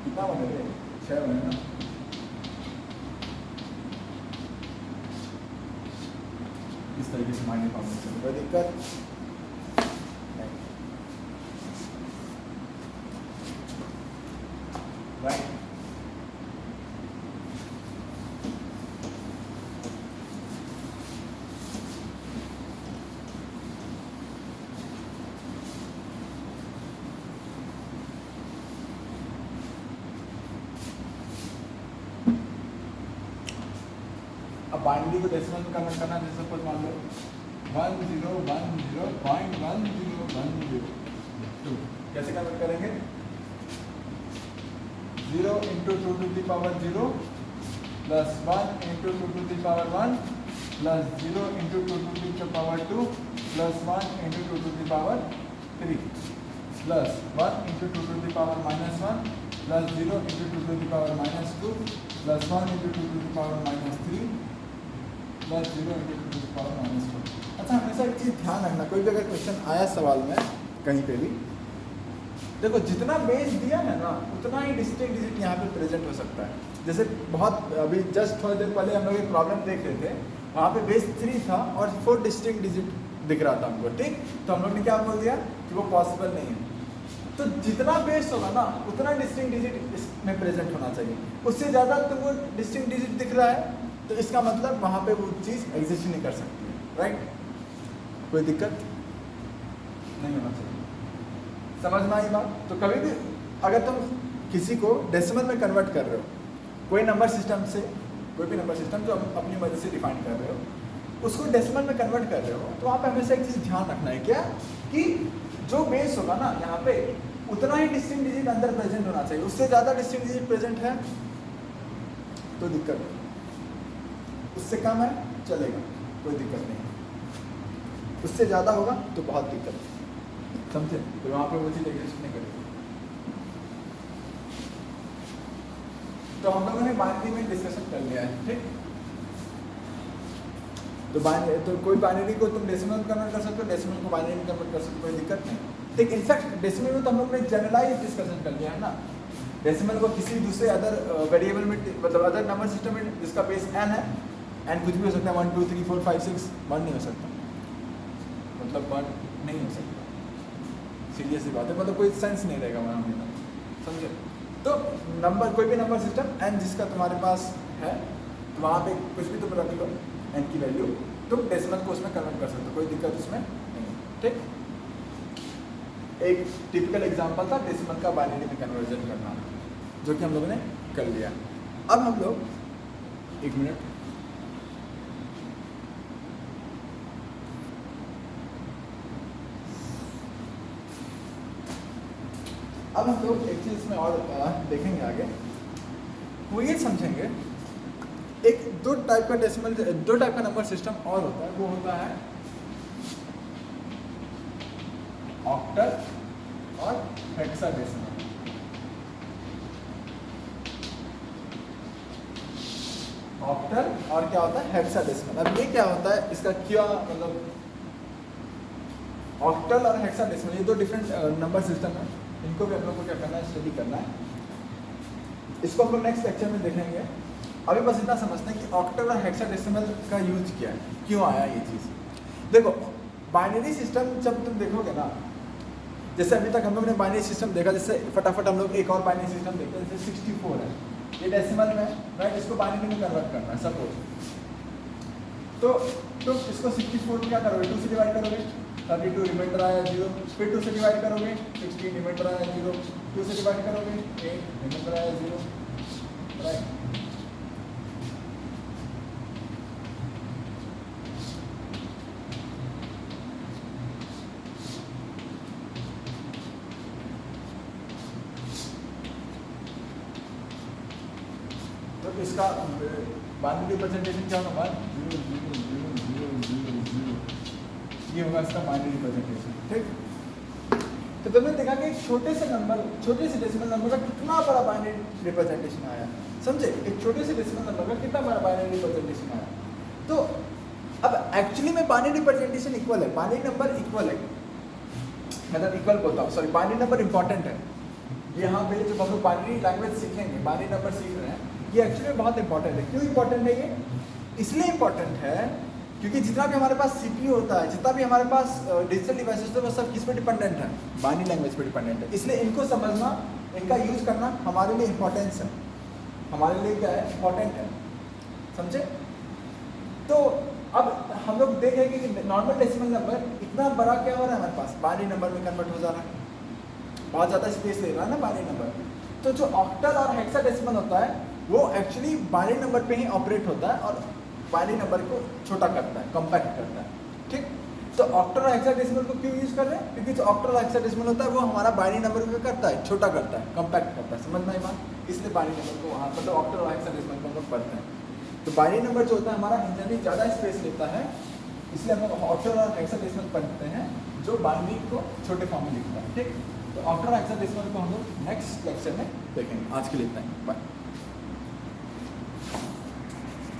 कितना बनेगा? 6 बनेगा। इस तरीके से बाइनरी फॉर्म में कोई दिक्कत नहीं, राइट। अब बाइनरी को डेसिमल में कन्वर्ट करना, जैसे सपोज मान लो 1010.1002, कैसे कन्वर्ट करेंगे? 0 × 2 to the power 0 plus 1 × 2 to the power 1 plus 0 × 2 to the power 2 plus 1 × 2 to the power 3 plus 1 × 2 to the power -1 plus 0 × 2 to the power -2 plus 1 × 2 to the power -3 plus 0 × 2 to the power -4। अच्छा, हमेशा एक चीज़ ध्यान रखना, कोई भी अगर क्वेश्चन आया सवाल में कहीं पे भी, देखो जितना बेस दिया है ना उतना ही डिस्टिंक्ट डिजिट यहाँ पे प्रेजेंट हो सकता है। जैसे बहुत अभी जस्ट थोड़ी देर पहले हम लोग एक प्रॉब्लम देख रहे थे, वहाँ पे बेस 3 था और 4 डिस्टिंक्ट डिजिट दिख रहा था हमको, ठीक। तो हम लोग ने क्या बोल दिया कि वो पॉसिबल नहीं है। तो जितना बेस होगा ना उतना डिस्टिंक्ट डिजिट इसमें प्रेजेंट होना चाहिए, उससे ज़्यादा तो वो डिस्टिंक्ट डिजिट दिख रहा है तो इसका मतलब वहाँ पे वो चीज़ एग्जिस्ट नहीं कर सकती है, राइट। कोई दिक्कत नहीं होना चाहिए, समझ में आई बात। तो कभी भी अगर तुम किसी को डेसिमल में कन्वर्ट कर रहे हो, कोई नंबर सिस्टम से, कोई भी नंबर सिस्टम जो अपनी मदद से डिफाइन कर रहे हो, उसको डेसिमल में कन्वर्ट कर रहे हो, तो वहाँ पे हमेशा एक चीज़ ध्यान रखना है, क्या कि जो बेस होगा ना यहाँ पे उतना ही डिस्टिंक्ट डिजिट अंदर प्रेजेंट होना चाहिए। उससे ज़्यादा डिस्टिंक्ट डिजिट प्रेजेंट है तो दिक्कत है, उससे कम है चलेगा, कोई दिक्कत नहीं है, उससे ज़्यादा होगा तो बहुत दिक्कत है, समझे। तो वहाँ पे वो चीज़ एग्जिस्ट नहीं करेगी। तो हम लोगों ने बाइनरी में डिस्कशन कर लिया है, ठीक। तो बाइनरी, तो कोई बाइनरी को तुम डेसिमल में कन्वर्ट कर सकते हो, डेसिमल को बाइनरी में कन्वर्ट कर सकते हो, कोई दिक्कत नहीं, ठीक। इनफैक्ट डेसिमल में तो हम लोग ने जनरलाइज डिस्कशन कर लिया है ना। डेसिमल को किसी दूसरे अदर वेरिएबल में, मतलब अदर नंबर सिस्टम में जिसका बेस n है, n कुछ भी हो सकता है, 1 2 3 4 5 6, 1 नहीं हो सकता, मतलब 1 नहीं हो सकता, सीरियस बात है, मतलब कोई सेंस नहीं रहेगा वहाँ में, समझे। तो नंबर, कोई भी नंबर सिस्टम n जिसका तुम्हारे पास है, तो वहाँ पे कुछ भी तुम रख लो n की वैल्यू, तुम डेसिमल को उसमें कन्वर्ट कर सकते हो, कोई दिक्कत उसमें नहीं, ठीक। एक टिपिकल एग्जांपल था डेसिमल का बाइनरी में कन्वर्जन करना, जो कि हम लोगों ने कर लिया। अब हम लोग, एक मिनट, अब हम लोग एक चीज़ में और देखेंगे आगे, वो ये समझेंगे, एक दो टाइप का डेसिमल, दो टाइप का नंबर सिस्टम और होता है, वो होता है ऑक्टल और हेक्साडेसिमल। ऑक्टल और क्या होता है हेक्साडेसिमल। अब ये क्या होता है, इसका क्या मतलब, ऑक्टल और हेक्साडेसिमल ये दो डिफरेंट नंबर सिस्टम है, इनको भी हम लोग को क्या करना है, स्टडी करना है। इसको हम लोग नेक्स्ट लेक्चर में देखेंगे। अभी बस इतना समझते हैं कि ऑक्टल और हेक्साडेसिमल का यूज क्या है, क्यों आया ये चीज़। देखो बाइनरी सिस्टम जब तुम देखोगे ना, जैसे अभी तक हम लोग ने बाइनरी सिस्टम देखा, जैसे फटाफट हम लोग एक और बाइनरी सिस्टम देखते हैं, जैसे 64 है, ये डेसिमल में राइट, इसको बाइनरी में कन्वर्ट करना है सपोज। तो इसको 64 क्या करोगे, 2 से डिवाइड करोगे, 32 रिमाइंडर आया 0, फिर 2 से डिवाइड करोगे 16 रिमाइंडर आया 0, 2 से डिवाइड करोगे 8 रिमाइंडर आया 0, राइट। तो इसका बाइनरी रिप्रेजेंटेशन क्या होगा, 0 0 0 0 0 0, ये होगा इसका बाइनरी रिप्रेजेंटेशन, ठीक। तो तुमने देखा कि एक छोटे से डेसिमल नंबर का कितना बड़ा बाइनरी रिप्रेजेंटेशन आया, समझे, एक छोटे से डेसिमल नंबर का कितना बड़ा बाइनरी रिप्रेजेंटेशन आया। तो अब एक्चुअली में बाइनरी रिप्रेजेंटेशन इक्वल है, बाइनरी नंबर इक्वल है, मतलब इक्वल बोलता हूँ, सॉरी, बाइनरी नंबर इंपॉर्टेंट है। यहाँ पे जब हम लोग बाइनरी लैंग्वेज सीखेंगे, बाइनरी नंबर सीख रहे हैं, ये एक्चुअली बहुत इंपॉर्टेंट है। क्यों इंपॉर्टेंट है ये, इसलिए इंपॉर्टेंट है क्योंकि जितना भी हमारे पास सीपीयू होता है, जितना भी हमारे पास डिजिटल डिवाइसेस होते हैं, वो सब किस पे डिपेंडेंट है, बाइनरी लैंग्वेज पे डिपेंडेंट है। इसलिए इनको समझना, इनका यूज करना हमारे लिए इंपॉर्टेंस है, हमारे लिए क्या है, इंपॉर्टेंट है, समझे। तो अब हम लोग देखेंगे कि नॉर्मल डेसिमल नंबर इतना बड़ा क्या हो रहा है हमारे पास, बाइनरी नंबर में कन्वर्ट हो जा रहा है, बहुत ज़्यादा स्पेस ले रहा है ना बाइनरी नंबर। तो जो ऑक्टल और हेक्साडेसिमल होता है वो एक्चुअली बाइनरी नंबर पे ही ऑपरेट होता है और बाइनरी नंबर को छोटा करता है, कम्पैक्ट करता है, ठीक। तो ऑक्टल और हेक्साडेसिमल को क्यों यूज़ कर रहे हैं, क्योंकि जो ऑक्टल और हेक्साडेसिमल होता है वो हमारा बाइनरी नंबर को करता है, छोटा करता है, कम्पैक्ट करता है, समझ में आई बात। इसलिए बाइनरी नंबर को वहाँ मतलब ऑक्टल और हेक्साडेसिमल को हम लोग पढ़ते हैं। तो बाइनरी नंबर जो होता है हमारा इंटरनली ज़्यादा स्पेस लेता है, इसलिए हम लोग ऑक्टल और हेक्साडेसिमल पढ़ते हैं, जो बाइनरी को छोटे फॉर्म में लिखता है, ठीक। तो ऑक्टल और हेक्साडेसिमल को हम लोग नेक्स्ट लेक्चर में देखेंगे। आज के लिए इतना ही, बाय।